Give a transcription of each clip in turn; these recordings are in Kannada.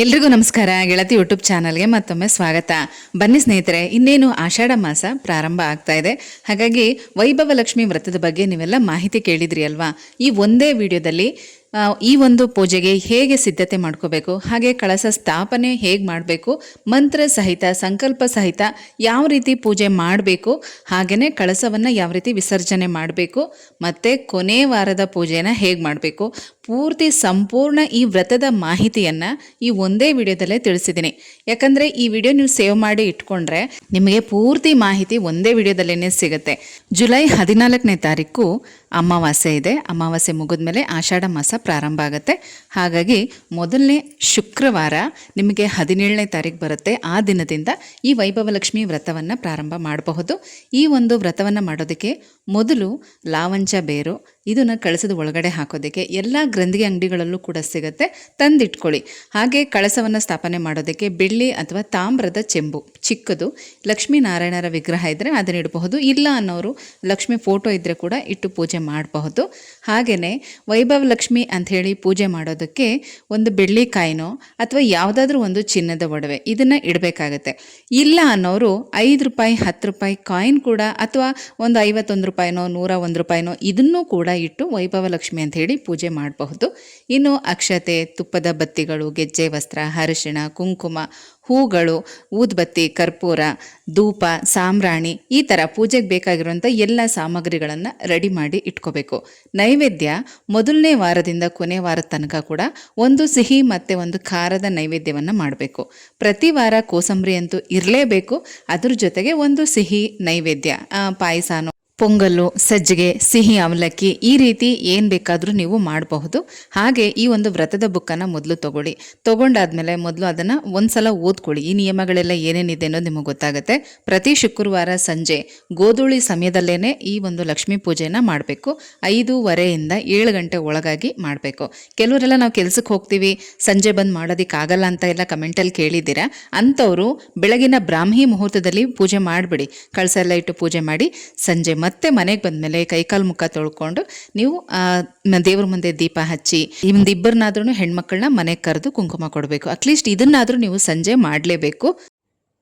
ಎಲ್ರಿಗೂ ನಮಸ್ಕಾರ. ಗೆಳತಿ ಯೂಟ್ಯೂಬ್ ಚಾನಲ್ಗೆ ಮತ್ತೊಮ್ಮೆ ಸ್ವಾಗತ. ಬನ್ನಿ ಸ್ನೇಹಿತರೆ, ಇನ್ನೇನು ಆಷಾಢ ಮಾಸ ಪ್ರಾರಂಭ ಆಗ್ತಾ ಇದೆ. ಹಾಗಾಗಿ ವೈಭವ ಲಕ್ಷ್ಮಿ ವ್ರತದ ಬಗ್ಗೆ ನೀವೆಲ್ಲ ಮಾಹಿತಿ ಕೇಳಿದ್ರಿ ಅಲ್ವಾ? ಈ ಒಂದೇ ವಿಡಿಯೋದಲ್ಲಿ ಈ ಒಂದು ಪೂಜೆಗೆ ಹೇಗೆ ಸಿದ್ಧತೆ ಮಾಡ್ಕೋಬೇಕು, ಹಾಗೆ ಕಳಸ ಸ್ಥಾಪನೆ ಹೇಗೆ ಮಾಡಬೇಕು, ಮಂತ್ರ ಸಹಿತ ಸಂಕಲ್ಪ ಸಹಿತ ಯಾವ ರೀತಿ ಪೂಜೆ ಮಾಡಬೇಕು, ಹಾಗೆಯೇ ಕಳಸವನ್ನು ಯಾವ ರೀತಿ ವಿಸರ್ಜನೆ ಮಾಡಬೇಕು, ಮತ್ತು ಕೊನೆ ವಾರದ ಪೂಜೆನ ಹೇಗೆ ಮಾಡಬೇಕು, ಪೂರ್ತಿ ಸಂಪೂರ್ಣ ಈ ವ್ರತದ ಮಾಹಿತಿಯನ್ನು ಈ ಒಂದೇ ವಿಡಿಯೋದಲ್ಲೇ ತಿಳಿಸಿದ್ದೀನಿ. ಯಾಕಂದರೆ ಈ ವಿಡಿಯೋ ನೀವು ಸೇವ್ ಮಾಡಿ ಇಟ್ಕೊಂಡ್ರೆ ನಿಮಗೆ ಪೂರ್ತಿ ಮಾಹಿತಿ ಒಂದೇ ವಿಡಿಯೋದಲ್ಲೇ ಸಿಗುತ್ತೆ. ಜುಲೈ 14ನೇ ತಾರೀಕು ಅಮಾವಾಸ್ಯೆ ಇದೆ. ಅಮಾವಾಸ್ಯೆ ಮುಗಿದ್ಮೇಲೆ ಆಷಾಢ ಮಾಸ ಪ್ರಾರಂಭ ಆಗುತ್ತೆ. ಹಾಗಾಗಿ ಮೊದಲನೇ ಶುಕ್ರವಾರ ನಿಮಗೆ 17ನೇ ತಾರೀಕು ಬರುತ್ತೆ. ಆ ದಿನದಿಂದ ಈ ವೈಭವಲಕ್ಷ್ಮಿ ವ್ರತವನ್ನು ಪ್ರಾರಂಭ ಮಾಡಬಹುದು. ಈ ಒಂದು ವ್ರತವನ್ನು ಮಾಡೋದಕ್ಕೆ ಮೊದಲು ಲಾವಂಚ ಬೇರು ಇದನ್ನು ಕಳಸದ ಒಳಗಡೆ ಹಾಕೋದಕ್ಕೆ ಎಲ್ಲ ಗ್ರಂಥಿಗೆ ಅಂಗಡಿಗಳಲ್ಲೂ ಕೂಡ ಸಿಗುತ್ತೆ, ತಂದಿಟ್ಕೊಳ್ಳಿ. ಹಾಗೆ ಕಳಸವನ್ನು ಸ್ಥಾಪನೆ ಮಾಡೋದಕ್ಕೆ ಬೆಳ್ಳಿ ಅಥವಾ ತಾಮ್ರದ ಚೆಂಬು ಚಿಕ್ಕದು, ಲಕ್ಷ್ಮೀನಾರಾಯಣರ ವಿಗ್ರಹ ಇದ್ದರೆ ಅದನ್ನ ಇಡಬಹುದು. ಇಲ್ಲ ಅನ್ನೋರು ಲಕ್ಷ್ಮಿ ಫೋಟೋ ಇದ್ದರೆ ಕೂಡ ಇಟ್ಟು ಪೂಜೆ ಮಾಡಬಹುದು. ಹಾಗೆಯೇ ವೈಭವ ಲಕ್ಷ್ಮಿ ಅಂಥೇಳಿ ಪೂಜೆ ಮಾಡೋದಕ್ಕೆ ಒಂದು ಬೆಳ್ಳಿ ಕಾಯಿನೋ ಅಥವಾ ಯಾವುದಾದ್ರೂ ಒಂದು ಚಿನ್ನದ ಒಡವೆ ಇದನ್ನು ಇಡಬೇಕಾಗತ್ತೆ. ಇಲ್ಲ ಅನ್ನೋರು 5 ರೂಪಾಯಿ 10 ರೂಪಾಯಿ ಕಾಯಿನ್ ಕೂಡ ಅಥವಾ ಒಂದು 51 ರೂಪಾಯಿನೋ 101 ರೂಪಾಯಿನೋ ಇದನ್ನೂ ಕೂಡ ಇಟ್ಟು ವೈಭವ ಲಕ್ಷ್ಮಿ ಅಂತ ಹೇಳಿ ಪೂಜೆ ಮಾಡಬಹುದು. ಇನ್ನು ಅಕ್ಷತೆ, ತುಪ್ಪದ ಬತ್ತಿಗಳು, ಗೆಜ್ಜೆ ವಸ್ತ್ರ, ಅರಿಶಿಣ, ಕುಂಕುಮ, ಹೂಗಳು, ಊದ್ಬತ್ತಿ, ಕರ್ಪೂರ, ಧೂಪ, ಸಾಂಬ್ರಾಣಿ ಈ ಥರ ಪೂಜೆಗೆ ಬೇಕಾಗಿರುವಂಥ ಎಲ್ಲ ಸಾಮಗ್ರಿಗಳನ್ನು ರೆಡಿ ಮಾಡಿ ಇಟ್ಕೋಬೇಕು. ನೈವೇದ್ಯ ಮೊದಲನೇ ವಾರದಿಂದ ಕೊನೆ ವಾರದ ತನಕ ಕೂಡ ಒಂದು ಸಿಹಿ ಮತ್ತು ಒಂದು ಖಾರದ ನೈವೇದ್ಯವನ್ನು ಮಾಡಬೇಕು. ಪ್ರತಿ ವಾರ ಕೋಸಂಬರಿ ಅಂತೂ ಇರಲೇಬೇಕು. ಅದ್ರ ಜೊತೆಗೆ ಒಂದು ಸಿಹಿ ನೈವೇದ್ಯ, ಪಾಯಸನೋ, ಪೊಂಗಲ್ಲು, ಸಜ್ಜಿಗೆ, ಸಿಹಿ ಅವಲಕ್ಕಿ ಈ ರೀತಿ ಏನು ಬೇಕಾದರೂ ನೀವು ಮಾಡಬಹುದು. ಹಾಗೆ ಈ ಒಂದು ವ್ರತದ ಬುಕ್ಕನ್ನು ಮೊದಲು ತೊಗೊಂಡಾದ್ಮೇಲೆ ಮೊದಲು ಅದನ್ನು ಒಂದು ಸಲ ಓದ್ಕೊಳ್ಳಿ. ಈ ನಿಯಮಗಳೆಲ್ಲ ಏನೇನಿದೆ ಅನ್ನೋದು ನಿಮಗೆ ಗೊತ್ತಾಗುತ್ತೆ. ಪ್ರತಿ ಶುಕ್ರವಾರ ಸಂಜೆ ಗೋಧೂಳಿ ಸಮಯದಲ್ಲೇ ಈ ಒಂದು ಲಕ್ಷ್ಮೀ ಪೂಜೆನ ಮಾಡಬೇಕು. 5:15 7 ಗಂಟೆ ಒಳಗಾಗಿ ಮಾಡಬೇಕು. ಕೆಲವರೆಲ್ಲ ನಾವು ಕೆಲ್ಸಕ್ಕೆ ಹೋಗ್ತೀವಿ, ಸಂಜೆ ಬಂದು ಮಾಡೋದಕ್ಕಾಗಲ್ಲ ಅಂತ ಎಲ್ಲ ಕಮೆಂಟಲ್ಲಿ ಕೇಳಿದ್ದೀರಾ. ಅಂಥವರು ಬೆಳಗಿನ ಬ್ರಾಹ್ಮಿ ಮುಹೂರ್ತದಲ್ಲಿ ಪೂಜೆ ಮಾಡಿಬಿಡಿ. ಕಳಸ ಎಲ್ಲ ಇಟ್ಟು ಪೂಜೆ ಮಾಡಿ ಸಂಜೆ ಮತ್ತೆ ಮನೆಗೆ ಬಂದಮೇಲೆ ಕೈಕಾಲು ಮುಖ ತೊಳ್ಕೊಂಡು ನೀವು ದೇವ್ರ ಮುಂದೆ ದೀಪ ಹಚ್ಚಿ ಇಬ್ಬರನ್ನಾದ್ರೂ ಹೆಣ್ಮಕ್ಳನ್ನ ಮನೆಗೆ ಕರೆದು ಕುಂಕುಮ ಕೊಡಬೇಕು. ಅಟ್ಲೀಸ್ಟ್ ಇದನ್ನಾದರೂ ನೀವು ಸಂಜೆ ಮಾಡಲೇಬೇಕು.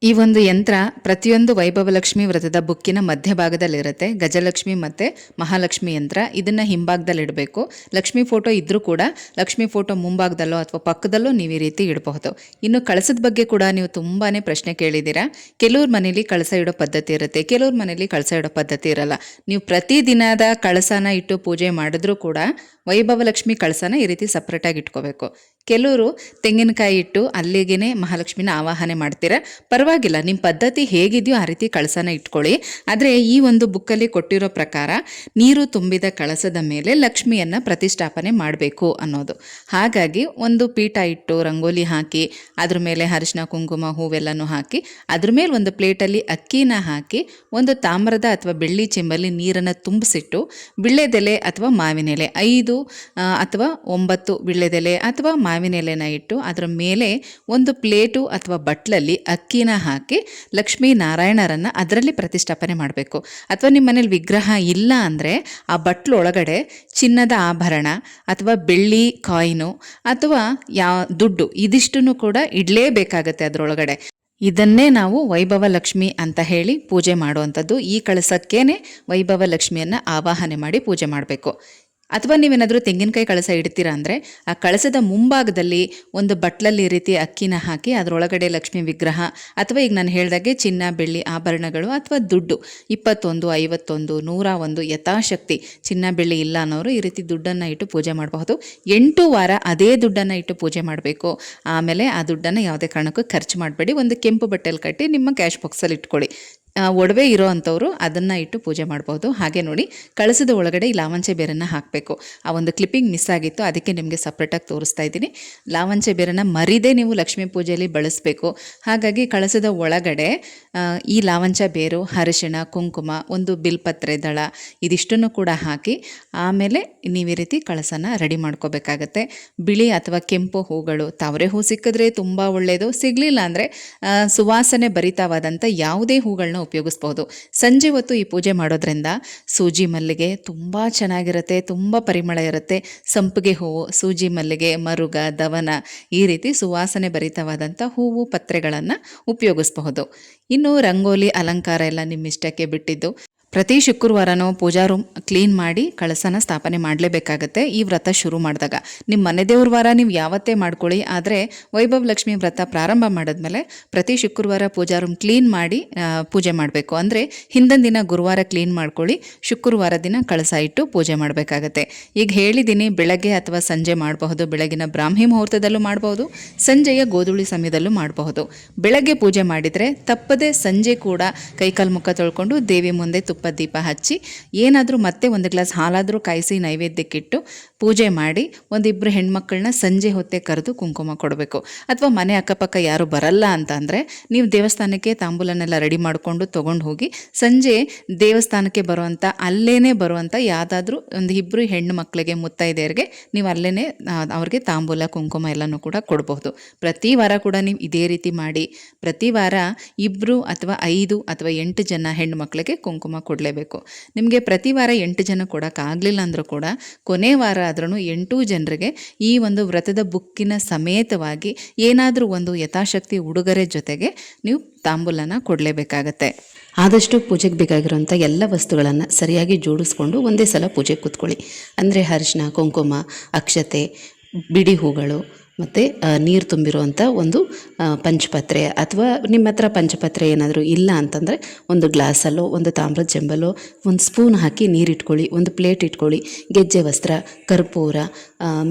ಈ ಒಂದು ಯಂತ್ರ ಪ್ರತಿಯೊಂದು ವೈಭವಲಕ್ಷ್ಮಿ ವ್ರತದ ಬುಕ್ಕಿನ ಮಧ್ಯಭಾಗದಲ್ಲಿರುತ್ತೆ. ಗಜಲಕ್ಷ್ಮಿ ಮತ್ತು ಮಹಾಲಕ್ಷ್ಮಿ ಯಂತ್ರ ಇದನ್ನು ಹಿಂಭಾಗದಲ್ಲಿ ಇಡಬೇಕು. ಲಕ್ಷ್ಮಿ ಫೋಟೋ ಇದ್ದರೂ ಕೂಡ ಲಕ್ಷ್ಮಿ ಫೋಟೋ ಮುಂಭಾಗದಲ್ಲೋ ಅಥವಾ ಪಕ್ಕದಲ್ಲೋ ನೀವು ಈ ರೀತಿ ಇಡಬಹುದು. ಇನ್ನು ಕಳಸದ ಬಗ್ಗೆ ಕೂಡ ನೀವು ತುಂಬಾ ಪ್ರಶ್ನೆ ಕೇಳಿದ್ದೀರಾ. ಕೆಲವ್ರ ಮನೇಲಿ ಕಳಸ ಇಡೋ ಪದ್ಧತಿ ಇರುತ್ತೆ, ಕೆಲವ್ರ ಮನೇಲಿ ಕಳಸ ಇಡೋ ಪದ್ಧತಿ ಇರಲ್ಲ. ನೀವು ಪ್ರತಿದಿನದ ಕಳಸನ ಇಟ್ಟು ಪೂಜೆ ಮಾಡಿದ್ರೂ ಕೂಡ ವೈಭವಲಕ್ಷ್ಮಿ ಕಳಸನ ಈ ರೀತಿ ಸಪ್ರೇಟಾಗಿ ಇಟ್ಕೋಬೇಕು. ಕೆಲವರು ತೆಂಗಿನಕಾಯಿ ಇಟ್ಟು ಅಲ್ಲಿಗೇ ಮಹಾಲಕ್ಷ್ಮಿನ ಆವಾಹನೆ ಮಾಡ್ತೀರಾ. ಪರವಾಗಿಲ್ಲ, ನಿಮ್ಮ ಪದ್ಧತಿ ಹೇಗಿದೆಯೋ ಆ ರೀತಿ ಕಳಸನ ಇಟ್ಕೊಳ್ಳಿ. ಆದರೆ ಈ ಒಂದು ಬುಕ್ಕಲ್ಲಿ ಕೊಟ್ಟಿರೋ ಪ್ರಕಾರ ನೀರು ತುಂಬಿದ ಕಳಸದ ಮೇಲೆ ಲಕ್ಷ್ಮಿಯನ್ನು ಪ್ರತಿಷ್ಠಾಪನೆ ಮಾಡಬೇಕು ಅನ್ನೋದು. ಹಾಗಾಗಿ ಒಂದು ಪೀಠ ಇಟ್ಟು ರಂಗೋಲಿ ಹಾಕಿ ಅದ್ರ ಮೇಲೆ ಅರಿಶಿನ ಕುಂಕುಮ ಹೂವೆಲ್ಲನೂ ಹಾಕಿ ಅದ್ರ ಮೇಲೆ ಒಂದು ಪ್ಲೇಟಲ್ಲಿ ಅಕ್ಕಿನ ಹಾಕಿ ಒಂದು ತಾಮ್ರದ ಅಥವಾ ಬೆಳ್ಳಿ ಚೆಂಬಲ್ಲಿ ನೀರನ್ನು ತುಂಬಿಸಿಟ್ಟು ವಿಳ್ಳೆದೆಲೆ ಅಥವಾ ಮಾವಿನೆಲೆ 5 ಅಥವಾ 9 ವಿಳ್ಳೆದೆಲೆ ಅಥವಾ ಮಾವಿನ ಎಲೆನ ಇಟ್ಟು ಅದರ ಮೇಲೆ ಒಂದು ಪ್ಲೇಟು ಅಥವಾ ಬಟ್ಲಲ್ಲಿ ಅಕ್ಕಿನ ಹಾಕಿ ಲಕ್ಷ್ಮೀ ನಾರಾಯಣರನ್ನು ಅದರಲ್ಲಿ ಪ್ರತಿಷ್ಠಾಪನೆ ಮಾಡಬೇಕು. ಅಥವಾ ನಿಮ್ಮ ಮನೇಲಿ ವಿಗ್ರಹ ಇಲ್ಲ ಅಂದರೆ ಆ ಬಟ್ಲೊಳಗಡೆ ಚಿನ್ನದ ಆಭರಣ ಅಥವಾ ಬೆಳ್ಳಿ ಕಾಯಿನು ಅಥವಾ ದುಡ್ಡು ಇದಿಷ್ಟನ್ನು ಕೂಡ ಇಡಲೇಬೇಕಾಗತ್ತೆ ಅದರೊಳಗಡೆ. ಇದನ್ನೇ ನಾವು ವೈಭವ ಲಕ್ಷ್ಮಿ ಅಂತ ಹೇಳಿ ಪೂಜೆ ಮಾಡುವಂಥದ್ದು. ಈ ಕಳಸಕ್ಕೇನೆ ವೈಭವ ಲಕ್ಷ್ಮಿಯನ್ನು ಆವಾಹನೆ ಮಾಡಿ ಪೂಜೆ ಮಾಡಬೇಕು. ಅಥವಾ ನೀವೇನಾದರೂ ತೆಂಗಿನಕಾಯಿ ಕಳಸ ಇಡ್ತೀರಾ ಅಂದರೆ ಆ ಕಳಸದ ಮುಂಭಾಗದಲ್ಲಿ ಒಂದು ಬಟ್ಲಲ್ಲಿ ಈ ರೀತಿ ಅಕ್ಕಿನ ಹಾಕಿ ಅದರೊಳಗಡೆ ಲಕ್ಷ್ಮಿ ವಿಗ್ರಹ ಅಥವಾ ಈಗ ನಾನು ಹೇಳಿದಾಗೆ ಚಿನ್ನ ಬೆಳ್ಳಿ ಆಭರಣಗಳು ಅಥವಾ ದುಡ್ಡು 21, 51, 101 ಯಥಾಶಕ್ತಿ. ಚಿನ್ನ ಬೆಳ್ಳಿ ಇಲ್ಲ ಅನ್ನೋರು ಈ ರೀತಿ ದುಡ್ಡನ್ನು ಇಟ್ಟು ಪೂಜೆ ಮಾಡಬಹುದು. 8 ವಾರ ಅದೇ ದುಡ್ಡನ್ನು ಇಟ್ಟು ಪೂಜೆ ಮಾಡಬೇಕು. ಆಮೇಲೆ ಆ ದುಡ್ಡನ್ನು ಯಾವುದೇ ಕಾರಣಕ್ಕೂ ಖರ್ಚು ಮಾಡಬೇಡಿ. ಒಂದು ಕೆಂಪು ಬಟ್ಟೆಯಲ್ಲಿ ಕಟ್ಟಿ ನಿಮ್ಮ ಕ್ಯಾಶ್ ಬಾಕ್ಸಲ್ಲಿ ಇಟ್ಕೊಳ್ಳಿ. ಒಡವೆ ಇರೋ ಅಂಥವ್ರು ಅದನ್ನು ಇಟ್ಟು ಪೂಜೆ ಮಾಡ್ಬೋದು. ಹಾಗೆ ನೋಡಿ, ಕಳಸದ ಒಳಗಡೆ ಈ ಲಾವಂಚೆ ಬೇರನ್ನು ಹಾಕಬೇಕು. ಆ ಒಂದು ಕ್ಲಿಪ್ಪಿಂಗ್ ಮಿಸ್ ಆಗಿತ್ತು, ಅದಕ್ಕೆ ನಿಮಗೆ ಸಪ್ರೇಟಾಗಿ ತೋರಿಸ್ತಾ ಇದ್ದೀನಿ. ಲಾವಂಚೆ ಬೇರನ್ನು ಮರಿದೇ ನೀವು ಲಕ್ಷ್ಮೀ ಪೂಜೆಯಲ್ಲಿ ಬಳಸಬೇಕು. ಹಾಗಾಗಿ ಕಳಸದ ಒಳಗಡೆ ಈ ಲಾವಂಚ ಬೇರು, ಅರಿಶಿಣ, ಕುಂಕುಮ, ಒಂದು ಬಿಲ್ಪತ್ರೆ ದಳ ಇದಿಷ್ಟನ್ನು ಕೂಡ ಹಾಕಿ ಆಮೇಲೆ ನೀವು ಈ ರೀತಿ ಕಳಸನ ರೆಡಿ ಮಾಡ್ಕೋಬೇಕಾಗತ್ತೆ. ಬಿಳಿ ಅಥವಾ ಕೆಂಪು ಹೂಗಳು, ತಾವರೆ ಹೂ ಸಿಕ್ಕಿದ್ರೆ ತುಂಬ ಒಳ್ಳೆಯದು. ಸಿಗಲಿಲ್ಲ ಅಂದರೆ ಸುವಾಸನೆ ಭರಿತವಾದಂಥ ಯಾವುದೇ ಹೂಗಳನ್ನ ಉಪಯೋಗಿಸ್ಬೋದು. ಸಂಜೆ ಹೊತ್ತು ಈ ಪೂಜೆ ಮಾಡೋದ್ರಿಂದ ಸೂಜಿ ಮಲ್ಲಿಗೆ ತುಂಬ ಚೆನ್ನಾಗಿರುತ್ತೆ, ತುಂಬ ಪರಿಮಳ ಇರುತ್ತೆ. ಸಂಪಿಗೆ ಹೂವು, ಸೂಜಿ ಮಲ್ಲಿಗೆ, ಮರುಗ, ದವನ ಈ ರೀತಿ ಸುವಾಸನೆ ಭರಿತವಾದಂಥ ಹೂವು ಪತ್ರೆಗಳನ್ನು ಉಪಯೋಗಿಸಬಹುದು. ಇನ್ನು ರಂಗೋಲಿ ಅಲಂಕಾರ ಎಲ್ಲ ನಿಮ್ಮ ಇಷ್ಟಕ್ಕೆ ಬಿಟ್ಟಿದ್ದು. ಪ್ರತಿ ಶುಕ್ರವಾರನೂ ಪೂಜಾ ರೂಮ್ ಕ್ಲೀನ್ ಮಾಡಿ ಕಳಸನ ಸ್ಥಾಪನೆ ಮಾಡಲೇಬೇಕಾಗತ್ತೆ. ಈ ವ್ರತ ಶುರು ಮಾಡಿದಾಗ ನಿಮ್ಮ ಮನೆ ದೇವ್ರ ವಾರ ನೀವು ಯಾವತ್ತೇ ಮಾಡ್ಕೊಳ್ಳಿ, ಆದರೆ ವೈಭವ ಲಕ್ಷ್ಮಿ ವ್ರತ ಪ್ರಾರಂಭ ಮಾಡಿದ್ಮೇಲೆ ಪ್ರತಿ ಶುಕ್ರವಾರ ಪೂಜಾ ರೂಮ್ ಕ್ಲೀನ್ ಮಾಡಿ ಪೂಜೆ ಮಾಡಬೇಕು. ಅಂದರೆ ಹಿಂದಿನ ದಿನ ಗುರುವಾರ ಕ್ಲೀನ್ ಮಾಡ್ಕೊಳ್ಳಿ, ಶುಕ್ರವಾರ ದಿನ ಕಳಸ ಇಟ್ಟು ಪೂಜೆ ಮಾಡಬೇಕಾಗತ್ತೆ. ಈಗ ಹೇಳಿದ್ದೀನಿ, ಬೆಳಗ್ಗೆ ಅಥವಾ ಸಂಜೆ ಮಾಡಬಹುದು. ಬೆಳಗಿನ ಬ್ರಾಹ್ಮಿ ಮುಹೂರ್ತದಲ್ಲೂ ಮಾಡಬಹುದು, ಸಂಜೆಯ ಗೋಧೂಳಿ ಸಮಯದಲ್ಲೂ ಮಾಡಬಹುದು. ಬೆಳಗ್ಗೆ ಪೂಜೆ ಮಾಡಿದರೆ ತಪ್ಪದೆ ಸಂಜೆ ಕೂಡ ಕೈಕಾಲು ಮುಖ ತೊಳ್ಕೊಂಡು ದೇವಿ ಮುಂದೆ ತುಪ್ಪ ದೀಪ ಹಚ್ಚಿ ಏನಾದರೂ ಮತ್ತೆ ಒಂದು ಗ್ಲಾಸ್ ಹಾಲಾದರೂ ಕಾಯಿಸಿ ನೈವೇದ್ಯಕ್ಕಿಟ್ಟು ಪೂಜೆ ಮಾಡಿ ಒಂದಿಬ್ಬರು ಹೆಣ್ಮಕ್ಳನ್ನ ಸಂಜೆ ಹೊತ್ತೆ ಕರೆದು ಕುಂಕುಮ ಕೊಡಬೇಕು. ಅಥವಾ ಮನೆ ಅಕ್ಕಪಕ್ಕ ಯಾರು ಬರಲ್ಲ ಅಂತ ಅಂದರೆ ನೀವು ದೇವಸ್ಥಾನಕ್ಕೆ ತಾಂಬೂಲನೆಲ್ಲ ರೆಡಿ ಮಾಡಿಕೊಂಡು ತೊಗೊಂಡು ಹೋಗಿ ಸಂಜೆ ದೇವಸ್ಥಾನಕ್ಕೆ ಬರುವಂಥ ಅಲ್ಲೇ ಬರುವಂಥ ಯಾವುದಾದ್ರೂ ಒಂದು ಇಬ್ಬರು ಹೆಣ್ಣು ಮಕ್ಕಳಿಗೆ ಮುತ್ತೈದೆಯರಿಗೆ ನೀವು ಅಲ್ಲೇ ಅವ್ರಿಗೆ ತಾಂಬೂಲ ಕುಂಕುಮ ಎಲ್ಲನೂ ಕೂಡ ಕೊಡಬಹುದು. ಪ್ರತಿ ವಾರ ಕೂಡ ನೀವು ಇದೇ ರೀತಿ ಮಾಡಿ ಪ್ರತಿ ವಾರ 2 ಅಥವಾ 5 ಅಥವಾ 8 ಜನ ಹೆಣ್ಣು ಮಕ್ಕಳಿಗೆ ಕುಂಕುಮ ಕೊಡಲೇಬೇಕು. ನಿಮಗೆ ಪ್ರತಿ ವಾರ 8 ಜನ ಕೊಡೋಕ್ಕಾಗಲಿಲ್ಲ ಅಂದರೂ ಕೂಡ ಕೊನೆ ವಾರ ಆದ್ರೂ 8 ಜನರಿಗೆ ಈ ಒಂದು ವ್ರತದ ಬುಕ್ಕಿನ ಸಮೇತವಾಗಿ ಏನಾದರೂ ಒಂದು ಯಥಾಶಕ್ತಿ ಉಡುಗೊರೆ ಜೊತೆಗೆ ನೀವು ತಾಂಬೂಲನ ಕೊಡಲೇಬೇಕಾಗತ್ತೆ. ಆದಷ್ಟು ಪೂಜೆಗೆ ಬೇಕಾಗಿರೋಂಥ ಎಲ್ಲ ವಸ್ತುಗಳನ್ನು ಸರಿಯಾಗಿ ಜೋಡಿಸ್ಕೊಂಡು ಒಂದೇ ಸಲ ಪೂಜೆಗೆ ಕೂತ್ಕೊಳ್ಳಿ. ಅಂದರೆ ಅರಿಶಿನ, ಕುಂಕುಮ, ಅಕ್ಷತೆ, ಬಿಡಿ ಹೂಗಳು ಮತ್ತು ನೀರು ತುಂಬಿರುವಂಥ ಒಂದು ಪಂಚಪತ್ರೆ, ಅಥವಾ ನಿಮ್ಮ ಹತ್ರ ಪಂಚಪತ್ರೆ ಏನಾದರೂ ಇಲ್ಲ ಅಂತಂದರೆ ಒಂದು ಗ್ಲಾಸಲ್ಲೋ ಒಂದು ತಾಮ್ರದ ಚೆಂಬಲ್ಲೋ ಒಂದು ಸ್ಪೂನ್ ಹಾಕಿ ನೀರಿಟ್ಕೊಳ್ಳಿ, ಒಂದು ಪ್ಲೇಟ್ ಇಟ್ಕೊಳ್ಳಿ. ಗೆಜ್ಜೆ ವಸ್ತ್ರ, ಕರ್ಪೂರ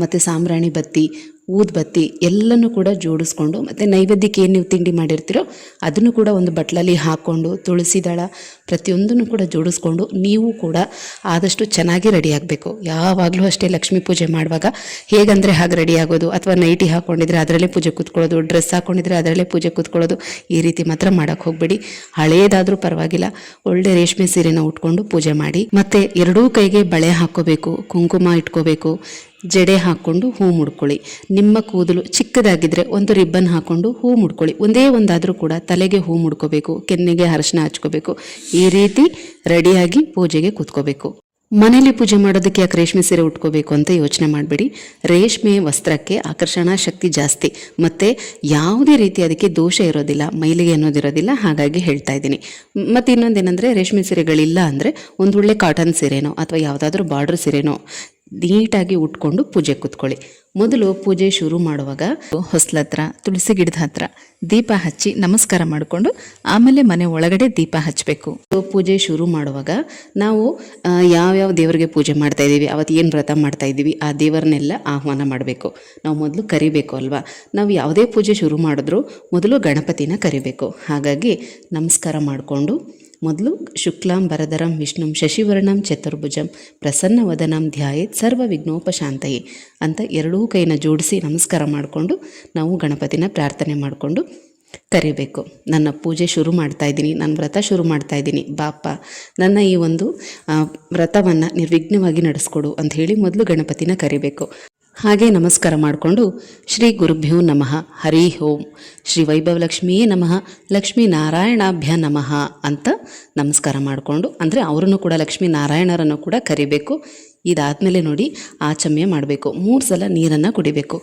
ಮತ್ತು ಸಾಂಬ್ರಾಣಿ ಬತ್ತಿ, ಊದ್ಬತ್ತಿ ಎಲ್ಲನೂ ಕೂಡ ಜೋಡಿಸ್ಕೊಂಡು, ಮತ್ತು ನೈವೇದ್ಯಕ್ಕೆ ಏನು ನೀವು ತಿಂಡಿ ಮಾಡಿರ್ತೀರೋ ಅದನ್ನು ಕೂಡ ಒಂದು ಬಟ್ಲಲ್ಲಿ ಹಾಕ್ಕೊಂಡು, ತುಳಸಿ ದಳ ಪ್ರತಿಯೊಂದನ್ನು ಕೂಡ ಜೋಡಿಸ್ಕೊಂಡು ನೀವು ಕೂಡ ಆದಷ್ಟು ಚೆನ್ನಾಗಿ ರೆಡಿ ಆಗಬೇಕು. ಯಾವಾಗಲೂ ಅಷ್ಟೇ ಲಕ್ಷ್ಮೀ ಪೂಜೆ ಮಾಡುವಾಗ ಹೇಗಂದರೆ ಹಾಗೆ ರೆಡಿ ಆಗೋದು, ಅಥವಾ ನೈಟಿ ಹಾಕ್ಕೊಂಡಿದ್ರೆ ಅದರಲ್ಲೇ ಪೂಜೆ ಕೂತ್ಕೊಳ್ಳೋದು, ಡ್ರೆಸ್ ಹಾಕ್ಕೊಂಡಿದ್ರೆ ಅದರಲ್ಲೇ ಪೂಜೆ ಕೂತ್ಕೊಳ್ಳೋದು, ಈ ರೀತಿ ಮಾತ್ರ ಮಾಡೋಕ್ಕೆ ಹೋಗಬೇಡಿ. ಹಳೇದಾದರೂ ಪರವಾಗಿಲ್ಲ, ಒಳ್ಳೆ ರೇಷ್ಮೆ ಸೀರೆನ ಉಟ್ಕೊಂಡು ಪೂಜೆ ಮಾಡಿ. ಮತ್ತು ಎರಡೂ ಕೈಗೆ ಬಳೆ ಹಾಕ್ಕೋಬೇಕು, ಕುಂಕುಮ ಇಟ್ಕೋಬೇಕು, ಜಡೆ ಹಾಕ್ಕೊಂಡು ಹೂ ಮುಡ್ಕೊಳ್ಳಿ. ನಿಮ್ಮ ಕೂದಲು ಚಿಕ್ಕದಾಗಿದ್ದರೆ ಒಂದು ರಿಬ್ಬನ್ ಹಾಕ್ಕೊಂಡು ಹೂ ಮುಡ್ಕೊಳ್ಳಿ. ಒಂದೇ ಒಂದಾದರೂ ಕೂಡ ತಲೆಗೆ ಹೂ ಮುಡ್ಕೋಬೇಕು, ಕೆನ್ನೆಗೆ ಅರಿಶಿನ ಹಚ್ಕೋಬೇಕು. ಈ ರೀತಿ ರೆಡಿಯಾಗಿ ಪೂಜೆಗೆ ಕೂತ್ಕೋಬೇಕು. ಮನೇಲಿ ಪೂಜೆ ಮಾಡೋದಕ್ಕೆ ಯಾಕೆ ರೇಷ್ಮೆ ಸೀರೆ ಉಟ್ಕೋಬೇಕು ಅಂತ ಯೋಚನೆ ಮಾಡಬೇಡಿ. ರೇಷ್ಮೆ ವಸ್ತ್ರಕ್ಕೆ ಆಕರ್ಷಣಾ ಶಕ್ತಿ ಜಾಸ್ತಿ, ಮತ್ತು ಯಾವುದೇ ರೀತಿ ಅದಕ್ಕೆ ದೋಷ ಇರೋದಿಲ್ಲ, ಮೈಲಿಗೆ ಅನ್ನೋದಿರೋದಿಲ್ಲ. ಹಾಗಾಗಿ ಹೇಳ್ತಾ ಇದ್ದೀನಿ. ಮತ್ತು ಇನ್ನೊಂದೇನೆಂದರೆ, ರೇಷ್ಮೆ ಸೀರೆಗಳಿಲ್ಲ ಅಂದರೆ ಒಂದು ಒಳ್ಳೆ ಕಾಟನ್ ಸೀರೆನೋ ಅಥವಾ ಯಾವುದಾದ್ರೂ ಬಾರ್ಡ್ರ್ ಸೀರೆನೋ ನೀಟಾಗಿ ಉಟ್ಕೊಂಡು ಪೂಜೆ ಕೂತ್ಕೊಳ್ಳಿ. ಮೊದಲು ಪೂಜೆ ಶುರು ಮಾಡುವಾಗ ಹೊಸ್ಲ ಹತ್ರ, ತುಳಸಿ ಗಿಡದ ಹತ್ರ ದೀಪ ಹಚ್ಚಿ ನಮಸ್ಕಾರ ಮಾಡಿಕೊಂಡು ಆಮೇಲೆ ಮನೆ ಒಳಗಡೆ ದೀಪ ಹಚ್ಚಬೇಕು. ಪೂಜೆ ಶುರು ಮಾಡುವಾಗ ನಾವು ಯಾವ್ಯಾವ ದೇವರಿಗೆ ಪೂಜೆ ಮಾಡ್ತಾ ಇದ್ದೀವಿ, ಅವತ್ತು ಏನು ವ್ರತ ಮಾಡ್ತಾ ಇದ್ದೀವಿ, ಆ ದೇವರನ್ನೆಲ್ಲ ಆಹ್ವಾನ ಮಾಡಬೇಕು. ನಾವು ಮೊದಲು ಕರಿಬೇಕು ಅಲ್ವಾ. ನಾವು ಯಾವುದೇ ಪೂಜೆ ಶುರು ಮಾಡಿದ್ರೂ ಮೊದಲು ಗಣಪತಿನ ಕರಿಬೇಕು. ಹಾಗಾಗಿ ನಮಸ್ಕಾರ ಮಾಡಿಕೊಂಡು ಮೊದಲು ಶುಕ್ಲಾಂ ಭರಧರಂ ವಿಷ್ಣುಂ ಶಶಿವರ್ಣಂ ಚತುರ್ಭುಜಂ ಪ್ರಸನ್ನವದನಂ ಧ್ಯಾಯೇತ್ ಸರ್ವ ವಿಘ್ನೋಪಶಾಂತಯೇ ಅಂತ ಎರಡೂ ಕೈನ ಜೋಡಿಸಿ ನಮಸ್ಕಾರ ಮಾಡಿಕೊಂಡು ನಾವು ಗಣಪತಿನ ಪ್ರಾರ್ಥನೆ ಮಾಡಿಕೊಂಡು ಕರಿಬೇಕು. ನನ್ನ ಪೂಜೆ ಶುರು ಮಾಡ್ತಾ ಇದ್ದೀನಿ, ನನ್ನ ವ್ರತ ಶುರು ಮಾಡ್ತಾ ಇದ್ದೀನಿ, ಬಾಪ ನನ್ನ ಈ ಒಂದು ವ್ರತವನ್ನು ನಿರ್ವಿಘ್ನವಾಗಿ ನಡೆಸ್ಕೊಡು ಅಂತ ಹೇಳಿ ಮೊದಲು ಗಣಪತಿನ ಕರಿಬೇಕು. ಹಾಗೆ ನಮಸ್ಕಾರ ಮಾಡಿಕೊಂಡು ಶ್ರೀ ಗುರುಭ್ಯೋ ನಮಃ, ಹರಿ ಓಂ, ಶ್ರೀ ವೈಭವಲಕ್ಷ್ಮಿಯೇ ನಮಃ, ಲಕ್ಷ್ಮೀನಾರಾಯಣಾಭ್ಯ ನಮಃ ಅಂತ ನಮಸ್ಕಾರ ಮಾಡಿಕೊಂಡು, ಅಂದರೆ ಅವರನ್ನು ಕೂಡ ಲಕ್ಷ್ಮೀನಾರಾಯಣರನ್ನು ಕೂಡ ಕರಿಬೇಕು. ಇದಾದಮೇಲೆ ನೋಡಿ ಆಚಮ್ಯ ಮಾಡಬೇಕು. 3 ಸಲ ನೀರನ್ನು ಕುಡಿಬೇಕು.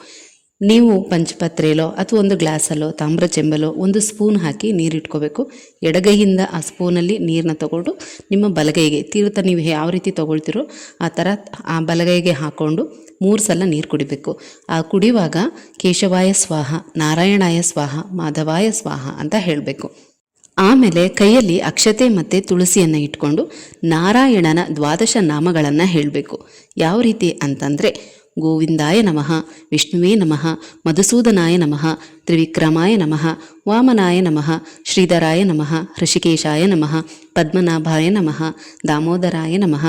ನೀವು ಪಂಚಪತ್ರೆಯಲ್ಲೋ ಅಥವಾ ಒಂದು ಗ್ಲಾಸಲ್ಲೋ ತಾಮ್ರ ಚೆಂಬಲ್ಲೋ ಒಂದು ಸ್ಪೂನ್ ಹಾಕಿ ನೀರಿಟ್ಕೋಬೇಕು. ಎಡಗೈಯಿಂದ ಆ ಸ್ಪೂನಲ್ಲಿ ನೀರನ್ನ ತಗೊಂಡು ನಿಮ್ಮ ಬಲಗೈಗೆ, ತೀರ್ಥ ನೀವು ಯಾವ ರೀತಿ ತೊಗೊಳ್ತಿರೋ ಆ ಥರ ಆ ಬಲಗೈಗೆ ಹಾಕ್ಕೊಂಡು 3 ಸಲ ನೀರು ಕುಡಿಬೇಕು. ಆ ಕುಡಿಯುವಾಗ ಕೇಶವಾಯ ಸ್ವಾಹ, ನಾರಾಯಣಾಯ ಸ್ವಾಹ, ಮಾಧವಾಯ ಸ್ವಾಹ ಅಂತ ಹೇಳಬೇಕು. ಆಮೇಲೆ ಕೈಯಲ್ಲಿ ಅಕ್ಷತೆ ಮತ್ತು ತುಳಸಿಯನ್ನು ಇಟ್ಕೊಂಡು ನಾರಾಯಣನ 12 ನಾಮಗಳನ್ನು ಹೇಳಬೇಕು. ಯಾವ ರೀತಿ ಅಂತಂದರೆ, ಗೋವಿಂದಾಯ ನಮಃ, ವಿಷ್ಣುವೇ ನಮಃ, ಮಧುಸೂದನಾಯ ನಮಃ, ತ್ರಿವಿಕ್ರಮಾಯ ನಮಃ, ವಾಮನಾಯ ನಮಃ, ಶ್ರೀಧರಾಯ ನಮಃ, ಹೃಷಿಕೇಶಾಯ ನಮಃ, ಪದ್ಮನಾಭಾಯ ನಮಃ, ದಾಮೋದರಾಯ ನಮಃ,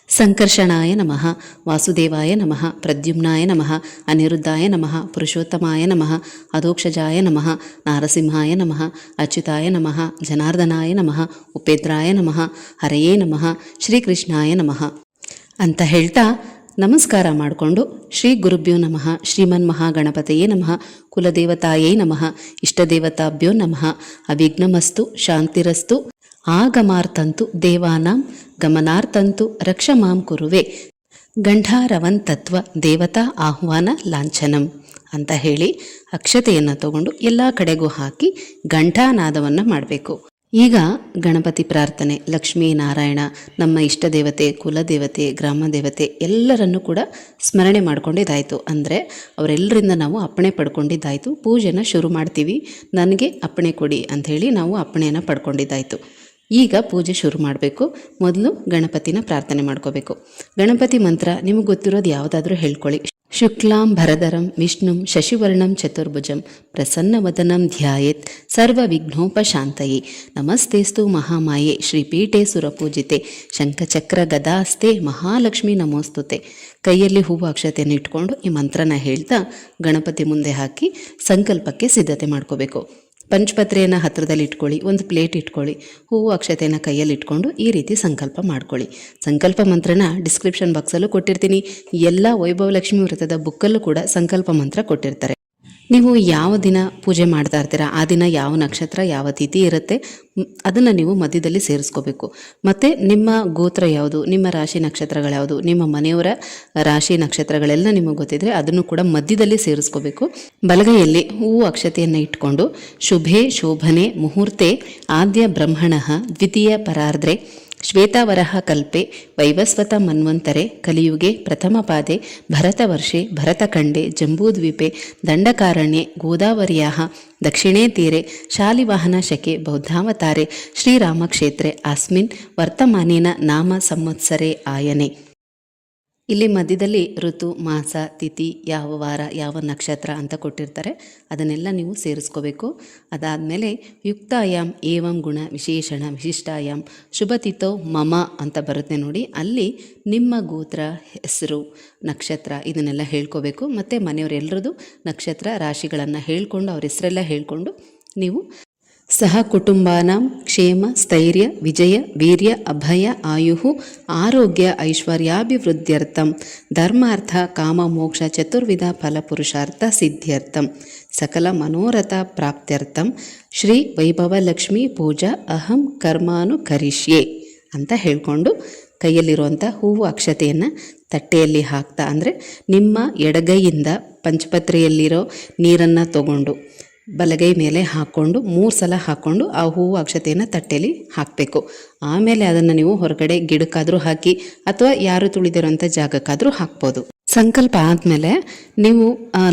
ಸಂಕರ್ಷಣಾಯ ನಮಃ, ವಾಸುದೇವಾಯ ನಮಃ, ಪ್ರದ್ಯುಮ್ನಾಯ ನಮಃ, ಅನಿರುದ್ಧಾಯ ನಮಃ, ಪುರುಷೋತ್ತಮಾಯ ನಮಃ, ಅಧೋಕ್ಷಜಾಯ ನಮಃ, ನಾರಸಿಂಹಾಯ ನಮಃ, ಅಚ್ಯುತಾಯ ನಮಃ, ಜನಾರ್ದನಾಯ ನಮಃ, ಉಪೇಂದ್ರಾಯ ನಮಃ, ಹರೆಯೇ ನಮಃ, ಶ್ರೀಕೃಷ್ಣಾಯ ನಮಃ ಅಂತ ಹೇಳ್ತಾ ನಮಸ್ಕಾರ ಮಾಡಿಕೊಂಡು ಶ್ರೀ ಗುರುಭ್ಯೋ ನಮಃ, ಶ್ರೀಮನ್ ಮಹಾಗಣಪತಿಯೇ ನಮಃ, ಕುಲದೇವತಾಯೇ ನಮಃ, ಇಷ್ಟದೇವತಾಭ್ಯೋ ನಮಃ, ಅವಿಘ್ನಮಸ್ತು ಶಾಂತಿರಸ್ತು ಆಗಮಾರ್ಥಂತು ದೇವಾನಾಂ ಗಮನಾರ್ಥಂತು ರಕ್ಷಮಾಂ ಕುರುವೆ ಗಂಢಾರವಂತತ್ವ ದೇವತಾ ಆಹ್ವಾನ ಲಾಂಛನಂ ಅಂತ ಹೇಳಿ ಅಕ್ಷತೆಯನ್ನು ತಗೊಂಡು ಎಲ್ಲ ಕಡೆಗೂ ಹಾಕಿ ಘಂಟಾನಾದವನ್ನು ಮಾಡಬೇಕು. ಈಗ ಗಣಪತಿ ಪ್ರಾರ್ಥನೆ, ಲಕ್ಷ್ಮೀ ನಾರಾಯಣ, ನಮ್ಮ ಇಷ್ಟ ದೇವತೆ, ಕುಲದೇವತೆ, ಗ್ರಾಮ ದೇವತೆ ಎಲ್ಲರನ್ನೂ ಕೂಡ ಸ್ಮರಣೆ ಮಾಡ್ಕೊಂಡಿದ್ದಾಯಿತು. ಅಂದರೆ ಅವರೆಲ್ಲರಿಂದ ನಾವು ಅಪ್ಪಣೆ ಪಡ್ಕೊಂಡಿದ್ದಾಯಿತು. ಪೂಜೆನ ಶುರು ಮಾಡ್ತೀವಿ. ನನಗೆ ಅಪ್ಪಣೆ ಕೊಡಿ ಅಂಥೇಳಿ ನಾವು ಅಪ್ಪಣೆಯನ್ನು ಪಡ್ಕೊಂಡಿದ್ದಾಯಿತು. ಈಗ ಪೂಜೆ ಶುರು ಮಾಡಬೇಕು. ಮೊದಲು ಗಣಪತಿನ ಪ್ರಾರ್ಥನೆ ಮಾಡ್ಕೋಬೇಕು. ಗಣಪತಿ ಮಂತ್ರ ನಿಮಗೆ ಗೊತ್ತಿರೋದು ಯಾವುದಾದ್ರೂ ಹೇಳ್ಕೊಳ್ಳಿ. ಶುಕ್ಲಾಂ ಭರಧರಂ ವಿಷ್ಣುಂ ಶಶಿವರ್ಣಂ ಚತುರ್ಭುಜಂ ಪ್ರಸನ್ನವದನಂ ಧ್ಯಾಯೇತ್ ಸರ್ವ ವಿಘ್ನೋಪಶಾಂತಯೇ ನಮಸ್ತೇಸ್ತು ಮಹಾಮಾಯೆ ಶ್ರೀಪೀಠೆ ಸುರಪೂಜಿತೆ ಶಂಖಚಕ್ರ ಗದಾಸ್ತೆ ಮಹಾಲಕ್ಷ್ಮಿ ನಮೋಸ್ತುತೆ. ಕೈಯಲ್ಲಿ ಹೂವು ಅಕ್ಷತೆಯನ್ನು ಇಟ್ಕೊಂಡು ಈ ಮಂತ್ರನ ಹೇಳ್ತಾ ಗಣಪತಿ ಮುಂದೆ ಹಾಕಿ ಸಂಕಲ್ಪಕ್ಕೆ ಸಿದ್ಧತೆ ಮಾಡ್ಕೋಬೇಕು. ಪಂಚಪತ್ರೆಯನ್ನು ಹತ್ತಿರದಲ್ಲಿ ಇಟ್ಕೊಳ್ಳಿ, ಒಂದು ಪ್ಲೇಟ್ ಇಟ್ಕೊಳ್ಳಿ, ಹೂವು ಅಕ್ಷತೆಯನ್ನು ಕೈಯಲ್ಲಿ ಇಟ್ಕೊಂಡು ಈ ರೀತಿ ಸಂಕಲ್ಪ ಮಾಡ್ಕೊಳ್ಳಿ. ಸಂಕಲ್ಪ ಮಂತ್ರನ ಡಿಸ್ಕ್ರಿಪ್ಷನ್ ಬಾಕ್ಸಲ್ಲೂ ಕೊಟ್ಟಿರ್ತೀನಿ. ಎಲ್ಲ ವೈಭವಲಕ್ಷ್ಮಿ ವ್ರತದ ಬುಕ್ಕಲ್ಲೂ ಕೂಡ ಸಂಕಲ್ಪ ಮಂತ್ರ ಕೊಟ್ಟಿರ್ತಾರೆ. ನೀವು ಯಾವ ದಿನ ಪೂಜೆ ಮಾಡ್ತಾ ಇರ್ತೀರಾ ಆ ದಿನ ಯಾವ ನಕ್ಷತ್ರ ಯಾವ ತಿಥಿ ಇರುತ್ತೆ ಅದನ್ನು ನೀವು ಮಧ್ಯದಲ್ಲಿ ಸೇರಿಸ್ಕೋಬೇಕು. ಮತ್ತು ನಿಮ್ಮ ಗೋತ್ರ ಯಾವುದು, ನಿಮ್ಮ ರಾಶಿ ನಕ್ಷತ್ರಗಳ್ಯಾವುದು, ನಿಮ್ಮ ಮನೆಯವರ ರಾಶಿ ನಕ್ಷತ್ರಗಳೆಲ್ಲ ನಿಮಗೆ ಗೊತ್ತಿದ್ರೆ ಅದನ್ನು ಕೂಡ ಮಧ್ಯದಲ್ಲಿ ಸೇರಿಸ್ಕೋಬೇಕು. ಬಲಗೈಯಲ್ಲಿ ಹೂವು ಅಕ್ಷತೆಯನ್ನು ಇಟ್ಕೊಂಡು ಶುಭೆ ಶೋಭನೆ ಮುಹೂರ್ತೆ ಆದ್ಯ ಬ್ರಹ್ಮಣಃ ದ್ವಿತೀಯ ಪರಾರ್ಧ್ರೆ ಶ್ವೇತಾವರಹ ಕಲ್ಪೆ ವೈವಸ್ವತ ಮನ್ವಂತರೆ ಕಲಿಯುಗೆ ಪ್ರಥಮ ಪಾದೆ ಭರತವರ್ಷೆ ಭರತಖಂಡೆ ಜಂಬೂದ್ವೀಪೆ ದಂಡಕಾರಣ್ಯೆ ಗೋದಾವರ್ಯಾಃ ದಕ್ಷಿಣೇ ತೀರೆ ಶಾಲಿವಾಹನ ಶಕೆ ಬೌದ್ಧಾವತಾರೆ ಶ್ರೀರಾಮಕ್ಷೇತ್ರೆ ಅಸ್ಮಿನ್ ವರ್ತಮಾನೇನ ನಾಮ ಸಂವತ್ಸರೆ ಆಯನೆ. ಇಲ್ಲಿ ಮಧ್ಯದಲ್ಲಿ ಋತು, ಮಾಸ, ತಿಥಿ, ಯಾವ ವಾರ, ಯಾವ ನಕ್ಷತ್ರ ಅಂತ ಕೊಟ್ಟಿರ್ತಾರೆ. ಅದನ್ನೆಲ್ಲ ನೀವು ಸೇರಿಸ್ಕೋಬೇಕು. ಅದಾದಮೇಲೆ ಯುಕ್ತಾಯಾಮ್ ಏವಂ ಗುಣ ವಿಶೇಷಣ ವಿಶಿಷ್ಟಾಯಾಮ್ ಶುಭತಿಥೋ ಮಮ ಅಂತ ಬರುತ್ತೆ ನೋಡಿ. ಅಲ್ಲಿ ನಿಮ್ಮ ಗೋತ್ರ, ಹೆಸರು, ನಕ್ಷತ್ರ ಇದನ್ನೆಲ್ಲ ಹೇಳ್ಕೋಬೇಕು. ಮತ್ತು ಮನೆಯವರೆಲ್ಲರದು ನಕ್ಷತ್ರ ರಾಶಿಗಳನ್ನು ಹೇಳ್ಕೊಂಡು ಅವ್ರ ಹೆಸರೆಲ್ಲ ಹೇಳ್ಕೊಂಡು ನೀವು ಸಹ ಕುಟುಂಬಾನಾಂ ಕ್ಷೇಮ ಸ್ಥೈರ್ಯ ವಿಜಯ ವೀರ್ಯ ಅಭಯ ಆಯು ಆರೋಗ್ಯ ಐಶ್ವರ್ಯಾಭಿವೃದ್ಧ್ಯರ್ಥಂ ಧರ್ಮಾರ್ಥ ಕಾಮ ಮೋಕ್ಷ ಚತುರ್ವಿಧ ಫಲಪುರುಷಾರ್ಥ ಸಿದ್ಧ್ಯರ್ಥಂ ಸಕಲ ಮನೋರಥ ಪ್ರಾಪ್ತ್ಯರ್ಥಂ ಶ್ರೀ ವೈಭವಲಕ್ಷ್ಮಿ ಪೂಜಾ ಅಹಂ ಕರ್ಮಾನು ಕರಿಷ್ಯೆ ಅಂತ ಹೇಳ್ಕೊಂಡು ಕೈಯಲ್ಲಿರುವಂಥ ಹೂವು ಅಕ್ಷತೆಯನ್ನು ತಟ್ಟೆಯಲ್ಲಿ ಹಾಕ್ತಾ, ಅಂದರೆ ನಿಮ್ಮ ಎಡಗೈಯಿಂದ ಪಂಚಪತ್ರೆಯಲ್ಲಿರೋ ನೀರನ್ನು ತಗೊಂಡು ಬಲಗೈ ಮೇಲೆ ಹಾಕ್ಕೊಂಡು 3 ಸಲ ಹಾಕ್ಕೊಂಡು ಆ ಹೂವು ಅಕ್ಷತೆಯನ್ನು ತಟ್ಟೆಯಲ್ಲಿ ಹಾಕಬೇಕು. ಆಮೇಲೆ ಅದನ್ನು ನೀವು ಹೊರಗಡೆ ಗಿಡಕ್ಕಾದರೂ ಹಾಕಿ ಅಥವಾ ಯಾರು ತುಳಿದಿರೋಂಥ ಜಾಗಕ್ಕಾದರೂ ಹಾಕ್ಬೋದು. ಸಂಕಲ್ಪ ಆದಮೇಲೆ ನೀವು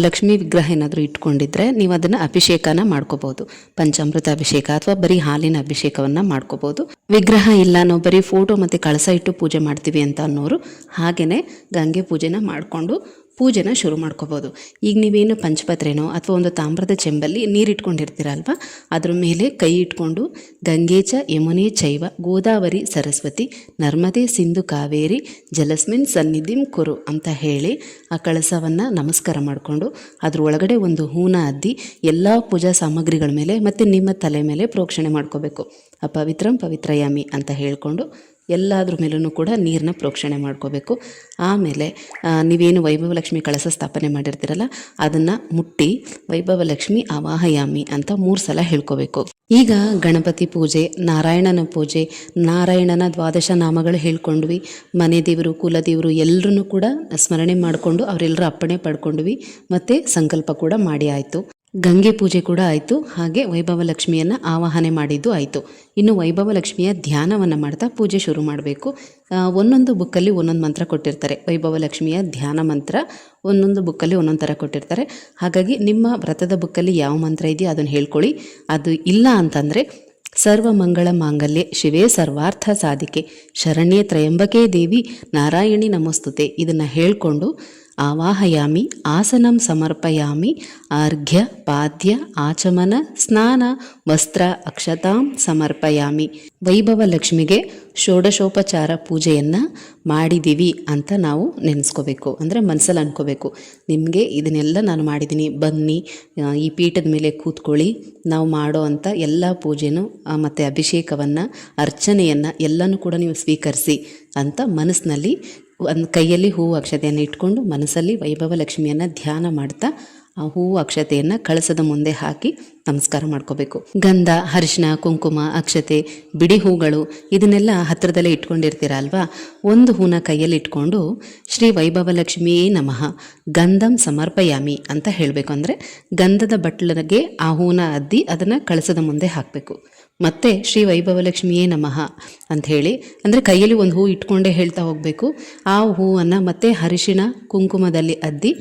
ಲಕ್ಷ್ಮೀ ವಿಗ್ರಹ ಏನಾದರೂ ಇಟ್ಕೊಂಡಿದ್ರೆ ನೀವು ಅದನ್ನು ಅಭಿಷೇಕನ ಮಾಡ್ಕೋಬೋದು. ಪಂಚಾಮೃತ ಅಭಿಷೇಕ ಅಥವಾ ಬರೀ ಹಾಲಿನ ಅಭಿಷೇಕವನ್ನು ಮಾಡ್ಕೋಬೋದು. ವಿಗ್ರಹ ಇಲ್ಲ, ನಾವು ಬರೀ ಫೋಟೋ ಮತ್ತು ಕಳಸ ಇಟ್ಟು ಪೂಜೆ ಮಾಡ್ತೀವಿ ಅಂತ ಅನ್ನೋರು ಹಾಗೆಯೇ ಗಂಗೆ ಪೂಜೆನ ಮಾಡಿಕೊಂಡು ಪೂಜೆನ ಶುರು ಮಾಡ್ಕೋಬೋದು. ಈಗ ನೀವೇನು ಪಂಚಪತ್ರೆನೋ ಅಥವಾ ಒಂದು ತಾಮ್ರದ ಚೆಂಬಲ್ಲಿ ನೀರಿಟ್ಕೊಂಡಿರ್ತೀರಲ್ವ, ಅದ್ರ ಮೇಲೆ ಕೈ ಇಟ್ಕೊಂಡು ಗಂಗೆ ಚ ಯಮುನೆ ಚೈವ ಗೋದಾವರಿ ಸರಸ್ವತಿ ನರ್ಮದೆ ಸಿಂಧು ಕಾವೇರಿ ಜಲಸ್ಮಿನ್ ಸನ್ನಿಧಿಂ ಕುರು ಅಂತ ಹೇಳಿ ಆ ಕಳಸವನ್ನು ನಮಸ್ಕಾರ ಮಾಡಿಕೊಂಡು ಅದ್ರ ಒಳಗಡೆ ಒಂದು ಹೂನ ಅದ್ದಿ ಎಲ್ಲ ಪೂಜಾ ಸಾಮಗ್ರಿಗಳ ಮೇಲೆ ಮತ್ತು ನಿಮ್ಮ ತಲೆ ಮೇಲೆ ಪ್ರೋಕ್ಷಣೆ ಮಾಡ್ಕೋಬೇಕು. ಅಪವಿತ್ರಂ ಪವಿತ್ರಯಾಮಿ ಅಂತ ಹೇಳಿಕೊಂಡು ಎಲ್ಲದ್ರ ಮೇಲೂ ಕೂಡ ನೀರನ್ನ ಪ್ರೋಕ್ಷಣೆ ಮಾಡ್ಕೋಬೇಕು. ಆಮೇಲೆ ನೀವೇನು ವೈಭವಲಕ್ಷ್ಮಿ ಕಳಸ ಸ್ಥಾಪನೆ ಮಾಡಿರ್ತೀರಲ್ಲ ಅದನ್ನು ಮುಟ್ಟಿ ವೈಭವಲಕ್ಷ್ಮಿ ಅವಾಹಯಾಮಿ ಅಂತ 3 ಸಲ ಹೇಳ್ಕೋಬೇಕು. ಈಗ ಗಣಪತಿ ಪೂಜೆ, ನಾರಾಯಣನ ಪೂಜೆ, ನಾರಾಯಣನ ದ್ವಾದಶ ನಾಮಗಳು ಹೇಳ್ಕೊಂಡ್ವಿ. ಮನೆ ದೇವರು, ಕುಲದೇವರು ಎಲ್ಲರೂ ಕೂಡ ಸ್ಮರಣೆ ಮಾಡಿಕೊಂಡು ಅವರೆಲ್ಲರ ಅಪ್ಪಣೆ ಪಡ್ಕೊಂಡ್ವಿ. ಮತ್ತು ಸಂಕಲ್ಪ ಕೂಡ ಮಾಡಿ ಆಯಿತು. ಗಂಗೆ ಪೂಜೆ ಕೂಡ ಆಯಿತು. ಹಾಗೆ ವೈಭವಲಕ್ಷ್ಮಿಯನ್ನು ಆವಾಹನೆ ಮಾಡಿದ್ದು ಆಯಿತು. ಇನ್ನು ವೈಭವಲಕ್ಷ್ಮಿಯ ಧ್ಯಾನವನ್ನು ಮಾಡ್ತಾ ಪೂಜೆ ಶುರು ಮಾಡಬೇಕು. ಒಂದೊಂದು ಬುಕ್ಕಲ್ಲಿ ಒಂದೊಂದು ಮಂತ್ರ ಕೊಟ್ಟಿರ್ತಾರೆ. ವೈಭವಲಕ್ಷ್ಮಿಯ ಧ್ಯಾನ ಮಂತ್ರ ಒಂದೊಂದು ಬುಕ್ಕಲ್ಲಿ ಒಂದೊಂದು ಥರ ಕೊಟ್ಟಿರ್ತಾರೆ. ಹಾಗಾಗಿ ನಿಮ್ಮ ವ್ರತದ ಬುಕ್ಕಲ್ಲಿ ಯಾವ ಮಂತ್ರ ಇದೆಯೋ ಅದನ್ನು ಹೇಳ್ಕೊಳ್ಳಿ. ಅದು ಇಲ್ಲ ಅಂತಂದರೆ ಸರ್ವಮಂಗಳ ಮಾಂಗಲ್ಯೆ ಶಿವೇ ಸರ್ವಾರ್ಥ ಸಾಧಿಕೆ ಶರಣ್ಯೇ ತ್ರಯಂಬಕೆ ದೇವಿ ನಾರಾಯಣಿ ನಮಸ್ತುತೆ ಇದನ್ನು ಹೇಳಿಕೊಂಡು ಆವಾಹಯಾಮಿ ಆಸನಂ ಸಮರ್ಪಯಾಮಿ ಅರ್ಘ್ಯ ಪಾದ್ಯ ಆಚಮನ ಸ್ನಾನ ವಸ್ತ್ರ ಅಕ್ಷತಾಂ ಸಮರ್ಪಯಾಮಿ. ವೈಭವಲಕ್ಷ್ಮಿಗೆ ಷೋಡಶೋಪಚಾರ ಪೂಜೆಯನ್ನು ಮಾಡಿದ್ದೀವಿ ಅಂತ ನಾವು ನೆನೆಸ್ಕೋಬೇಕು. ಅಂದರೆ ಮನಸ್ಸಲ್ಲಿ ಅಂದ್ಕೋಬೇಕು, ನಿಮಗೆ ಇದನ್ನೆಲ್ಲ ನಾನು ಮಾಡಿದ್ದೀನಿ, ಬನ್ನಿ ಈ ಪೀಠದ ಮೇಲೆ ಕೂತ್ಕೊಳ್ಳಿ, ನಾವು ಮಾಡೋ ಅಂಥ ಎಲ್ಲ ಪೂಜೆನೂ ಮತ್ತು ಅಭಿಷೇಕವನ್ನು ಅರ್ಚನೆಯನ್ನು ಎಲ್ಲನೂ ಕೂಡ ನೀವು ಸ್ವೀಕರಿಸಿ ಅಂತ ಮನಸ್ಸಿನಲ್ಲಿ ಒಂದು ಕೈಯಲ್ಲಿ ಹೂವು ಅಕ್ಷತೆಯನ್ನು ಇಟ್ಕೊಂಡು ಮನಸ್ಸಲ್ಲಿ ವೈಭವ ಲಕ್ಷ್ಮಿಯನ್ನು ಧ್ಯಾನ ಮಾಡ್ತಾ ಆ ಹೂವು ಅಕ್ಷತೆಯನ್ನು ಕಳಸದ ಮುಂದೆ ಹಾಕಿ ನಮಸ್ಕಾರ ಮಾಡ್ಕೋಬೇಕು. ಗಂಧ, ಅರಿಶಿನ, ಕುಂಕುಮ, ಅಕ್ಷತೆ, ಬಿಡಿ ಹೂಗಳು ಇದನ್ನೆಲ್ಲ ಹತ್ತಿರದಲ್ಲೇ ಇಟ್ಕೊಂಡಿರ್ತೀರ ಅಲ್ವಾ. ಒಂದು ಹೂನ ಕೈಯಲ್ಲಿ ಇಟ್ಕೊಂಡು ಶ್ರೀ ವೈಭವ ಲಕ್ಷ್ಮಿಯೇ ನಮಃ ಗಂಧಂ ಸಮರ್ಪಯಾಮಿ ಅಂತ ಹೇಳಬೇಕು. ಅಂದರೆ ಗಂಧದ ಬಟ್ಲಿಗೆ ಆ ಹೂನ ಅದ್ದಿ ಅದನ್ನು ಕಳಸದ ಮುಂದೆ ಹಾಕಬೇಕು. ಮತ್ತೆ ಶ್ರೀ ವೈಭವಲಕ್ಷ್ಮಿಯೇ ನಮಃ ಅಂತ ಹೇಳಿ, ಅಂದರೆ ಕೈಯಲ್ಲಿ ಒಂದು ಹೂ ಇಟ್ಕೊಂಡೇ ಹೇಳ್ತಾ ಹೋಗಬೇಕು. ಆ ಹೂವನ್ನು ಮತ್ತೆ ಅರಿಶಿಣ ಕುಂಕುಮದಲ್ಲಿ ಅದ್ದಿ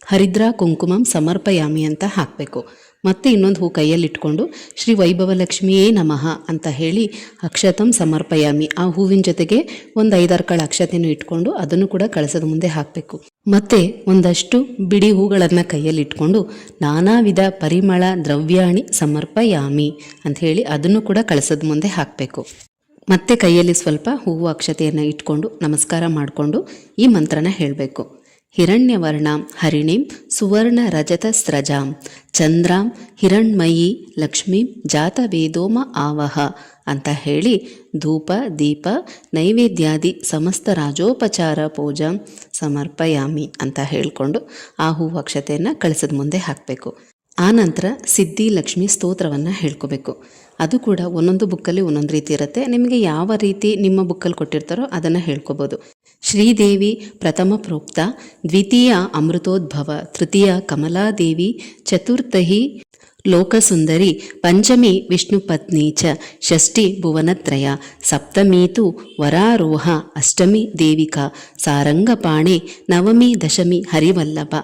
ಹರಿದ್ರಾ ಕುಂಕುಮಂ ಸಮರ್ಪಯಾಮಿ ಅಂತ ಹಾಕಬೇಕು. ಮತ್ತೆ ಇನ್ನೊಂದು ಹೂ ಕೈಯಲ್ಲಿ ಇಟ್ಕೊಂಡು ಶ್ರೀ ವೈಭವಲಕ್ಷ್ಮಿಯೇ ನಮಃ ಅಂತ ಹೇಳಿ ಅಕ್ಷತಂ ಸಮರ್ಪಯಾಮಿ, ಆ ಹೂವಿನ ಜೊತೆಗೆ ಒಂದು 5-6 ಕಾಳು ಅಕ್ಷತೆಯನ್ನು ಇಟ್ಕೊಂಡು ಅದನ್ನು ಕೂಡ ಕಳಸದ ಮುಂದೆ ಹಾಕಬೇಕು. ಮತ್ತೆ ಒಂದಷ್ಟು ಬಿಡಿ ಹೂಗಳನ್ನು ಕೈಯಲ್ಲಿ ಇಟ್ಕೊಂಡು ನಾನಾ ವಿಧ ಪರಿಮಳ ದ್ರವ್ಯಾಣಿ ಸಮರ್ಪಯಾಮಿ ಅಂತ ಹೇಳಿ ಅದನ್ನು ಕೂಡ ಕಳಸದ ಮುಂದೆ ಹಾಕಬೇಕು. ಮತ್ತೆ ಕೈಯಲ್ಲಿ ಸ್ವಲ್ಪ ಹೂವು ಅಕ್ಷತೆಯನ್ನು ಇಟ್ಕೊಂಡು ನಮಸ್ಕಾರ ಮಾಡಿಕೊಂಡು ಈ ಮಂತ್ರನ ಹೇಳಬೇಕು. ಹಿರಣ್ಯವರ್ಣಾಂ ಹರಿಣೀಂ ಸುವರ್ಣ ರಜತ ಸ್ರಜಾಂ ಚಂದ್ರಾಂ ಹಿರಣ್ಮಯೀ ಲಕ್ಷ್ಮೀಂ ಜಾತವೇದೋಮ ಆವಹ ಅಂತ ಹೇಳಿ ಧೂಪ ದೀಪ ನೈವೇದ್ಯಾದಿ ಸಮಸ್ತ ರಾಜೋಪಚಾರ ಪೂಜಾಂ ಸಮರ್ಪಯಾಮಿ ಅಂತ ಹೇಳಿಕೊಂಡು ಆ ಹೂವು ಅಕ್ಷತೆಯನ್ನು ಕಳಸದ ಮುಂದೆ ಹಾಕಬೇಕು. ಆನಂತರ ಸಿದ್ಧಿ ಲಕ್ಷ್ಮಿ ಸ್ತೋತ್ರವನ್ನು ಹೇಳ್ಕೋಬೇಕು. ಅದು ಕೂಡ ಒಂದೊಂದು ಬುಕ್ಕಲ್ಲಿ ಒಂದೊಂದು ರೀತಿ ಇರುತ್ತೆ. ನಿಮಗೆ ಯಾವ ರೀತಿ ನಿಮ್ಮ ಬುಕ್ಕಲ್ಲಿ ಕೊಟ್ಟಿರ್ತಾರೋ ಅದನ್ನು ಹೇಳ್ಕೊಬೋದು. ಶ್ರೀದೇವಿ ಪ್ರಥಮ ಪ್ರೋಕ್ತ, ದ್ವಿತೀಯ ಅಮೃತೋದ್ಭವ, ತೃತೀಯ ಕಮಲಾದೇವಿ, ಚತುರ್ಥಿ ಲೋಕಸುಂದರಿ, ಪಂಚಮಿ ವಿಷ್ಣುಪತ್ನಿ ಚ, ಷಷ್ಠಿ ಭುವನತ್ರಯ, ಸಪ್ತಮೀ ತು ವರಾರೋಹ, ಅಷ್ಟಮಿ ದೇವಿಕಾ ಸಾರಂಗಪಾಣೆ, ನವಮಿ ದಶಮಿ ಹರಿವಲ್ಲಭ,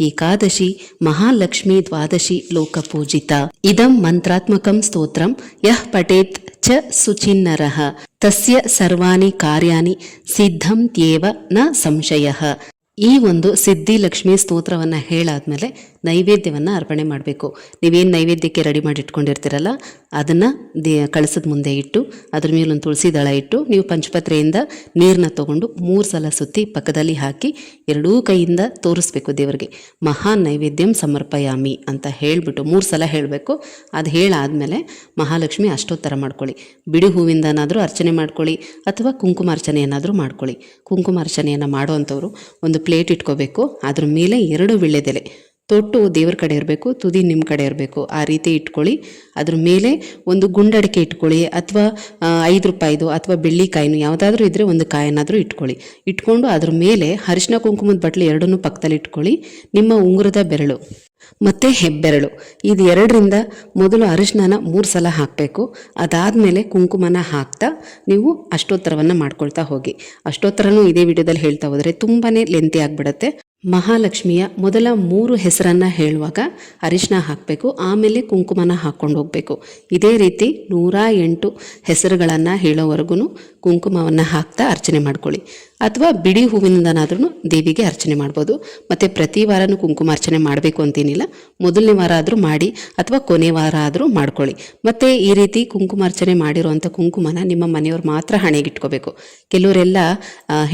ಏಕಾದಶಿ ಮಹಾಲಕ್ಷ್ಮಿ, ದ್ವಾದಶಿ ಲೋಕಪೂಜಿತ. ಇದಂ ಮಂತ್ರಾತ್ಮಕಂ ಸ್ತೋತ್ರಂ ಯಃ ಪಠೇತ್ ಚ ಸುಚಿನ್ನರಃ ತಸ್ಯ ಸರ್ವಾಣಿ ಕಾರ್ಯಾಣಿ ಸಿದ್ಧಂತ್ಯೇವ ನ ಸಂಶಯಃ. ಈ ಒಂದು ಸಿದ್ಧಿ ಲಕ್ಷ್ಮಿ ಸ್ತೋತ್ರವನ್ನು ಹೇಳಾದ್ಮೇಲೆ ನೈವೇದ್ಯವನ್ನು ಅರ್ಪಣೆ ಮಾಡಬೇಕು. ನೀವೇನು ನೈವೇದ್ಯಕ್ಕೆ ರೆಡಿ ಮಾಡಿ ಇಟ್ಕೊಂಡಿರ್ತೀರಲ್ಲ ಅದನ್ನು ಕಳಸದ ಮುಂದೆ ಇಟ್ಟು ಅದ್ರ ಮೇಲೆ ಒಂದು ತುಳಸಿ ದಳ ಇಟ್ಟು ನೀವು ಪಂಚಪತ್ರೆಯಿಂದ ನೀರನ್ನ ತೊಗೊಂಡು 3 ಸಲ ಸುತ್ತಿ ಪಕ್ಕದಲ್ಲಿ ಹಾಕಿ ಎರಡೂ ಕೈಯಿಂದ ತೋರಿಸ್ಬೇಕು ದೇವರಿಗೆ. ಮಹಾನ್ ನೈವೇದ್ಯಂ ಸಮರ್ಪಯಾಮಿ ಅಂತ ಹೇಳಿಬಿಟ್ಟು 3 ಸಲ ಹೇಳಬೇಕು. ಅದು ಹೇಳಾದ್ಮೇಲೆ ಮಹಾಲಕ್ಷ್ಮಿ ಅಷ್ಟೋತ್ತರ ಮಾಡ್ಕೊಳ್ಳಿ. ಬಿಡಿ ಹೂವಿಂದನಾದರೂ ಅರ್ಚನೆ ಮಾಡ್ಕೊಳ್ಳಿ ಅಥವಾ ಕುಂಕುಮಾರ್ಚನೆಯನ್ನಾದರೂ ಮಾಡ್ಕೊಳ್ಳಿ. ಕುಂಕುಮಾರ್ಚನೆಯನ್ನು ಮಾಡುವಂಥವ್ರು ಒಂದು ಪ್ಲೇಟ್ ಇಟ್ಕೋಬೇಕು. ಅದ್ರ ಮೇಲೆ 2 ವೀಳ್ಯದೆಲೆ ತೊಟ್ಟು ದೇವ್ರ ಕಡೆ ಇರಬೇಕು, ತುದಿ ನಿಮ್ಮ ಕಡೆ ಇರಬೇಕು. ಆ ರೀತಿ ಇಟ್ಕೊಳ್ಳಿ. ಅದ್ರ ಮೇಲೆ ಒಂದು ಗುಂಡಡಿಕೆ ಇಟ್ಕೊಳ್ಳಿ ಅಥವಾ 5 ರೂಪಾಯಿದು ಅಥವಾ ಬೆಳ್ಳಿಕಾಯಿನೂ ಯಾವುದಾದ್ರೂ ಇದ್ದರೆ ಒಂದು ಕಾಯನ್ನಾದರೂ ಇಟ್ಕೊಳ್ಳಿ. ಇಟ್ಕೊಂಡು ಅದ್ರ ಮೇಲೆ ಅರಿಶಿನ ಕುಂಕುಮದ ಬಟ್ಲು 2 ಪಕ್ಕದಲ್ಲಿ ಇಟ್ಕೊಳ್ಳಿ. ನಿಮ್ಮ ಉಂಗುರದ ಬೆರಳು ಮತ್ತು ಹೆಬ್ಬೆರಳು ಇದು 2ರಿಂದ ಮೊದಲು ಅರಿಶಿನ 3 ಸಲ ಹಾಕಬೇಕು. ಅದಾದಮೇಲೆ ಕುಂಕುಮನ ಹಾಕ್ತಾ ನೀವು ಅಷ್ಟೋತ್ತರವನ್ನು ಮಾಡ್ಕೊಳ್ತಾ ಹೋಗಿ. ಅಷ್ಟೋತ್ತರನೂ ಇದೇ ವಿಡಿಯೋದಲ್ಲಿ ಹೇಳ್ತಾ ಹೋದರೆ ತುಂಬಾ ಲೆಂತಿ ಆಗಿಬಿಡುತ್ತೆ. ಮಹಾಲಕ್ಷ್ಮಿಯ ಮೊದಲ 3 ಹೆಸರನ್ನು ಹೇಳುವಾಗ ಅರಿಶಿನ ಹಾಕಬೇಕು, ಆಮೇಲೆ ಕುಂಕುಮನ ಹಾಕ್ಕೊಂಡು ಹೋಗಬೇಕು. ಇದೇ ರೀತಿ 108 ಹೆಸರುಗಳನ್ನು ಹೇಳೋವರೆಗೂ ಕುಂಕುಮವನ್ನು ಹಾಕ್ತಾ ಅರ್ಚನೆ ಮಾಡ್ಕೊಳ್ಳಿ. ಅಥವಾ ಬಿಡಿ ಹೂವಿನಿಂದನಾದ್ರೂ ದೇವಿಗೆ ಅರ್ಚನೆ ಮಾಡ್ಬೋದು. ಮತ್ತು ಪ್ರತಿ ವಾರನೂ ಕುಂಕುಮಾರ್ಚನೆ ಮಾಡಬೇಕು ಅಂತೇನಿಲ್ಲ, ಮೊದಲನೇ ವಾರ ಆದರೂ ಮಾಡಿ ಅಥವಾ ಕೊನೆ ವಾರ ಆದರೂ ಮಾಡ್ಕೊಳ್ಳಿ. ಮತ್ತು ಈ ರೀತಿ ಕುಂಕುಮಾರ್ಚನೆ ಮಾಡಿರುವಂಥ ಕುಂಕುಮನ ನಿಮ್ಮ ಮನೆಯವ್ರು ಮಾತ್ರ ಹಣೆಗಿಟ್ಕೋಬೇಕು. ಕೆಲವರೆಲ್ಲ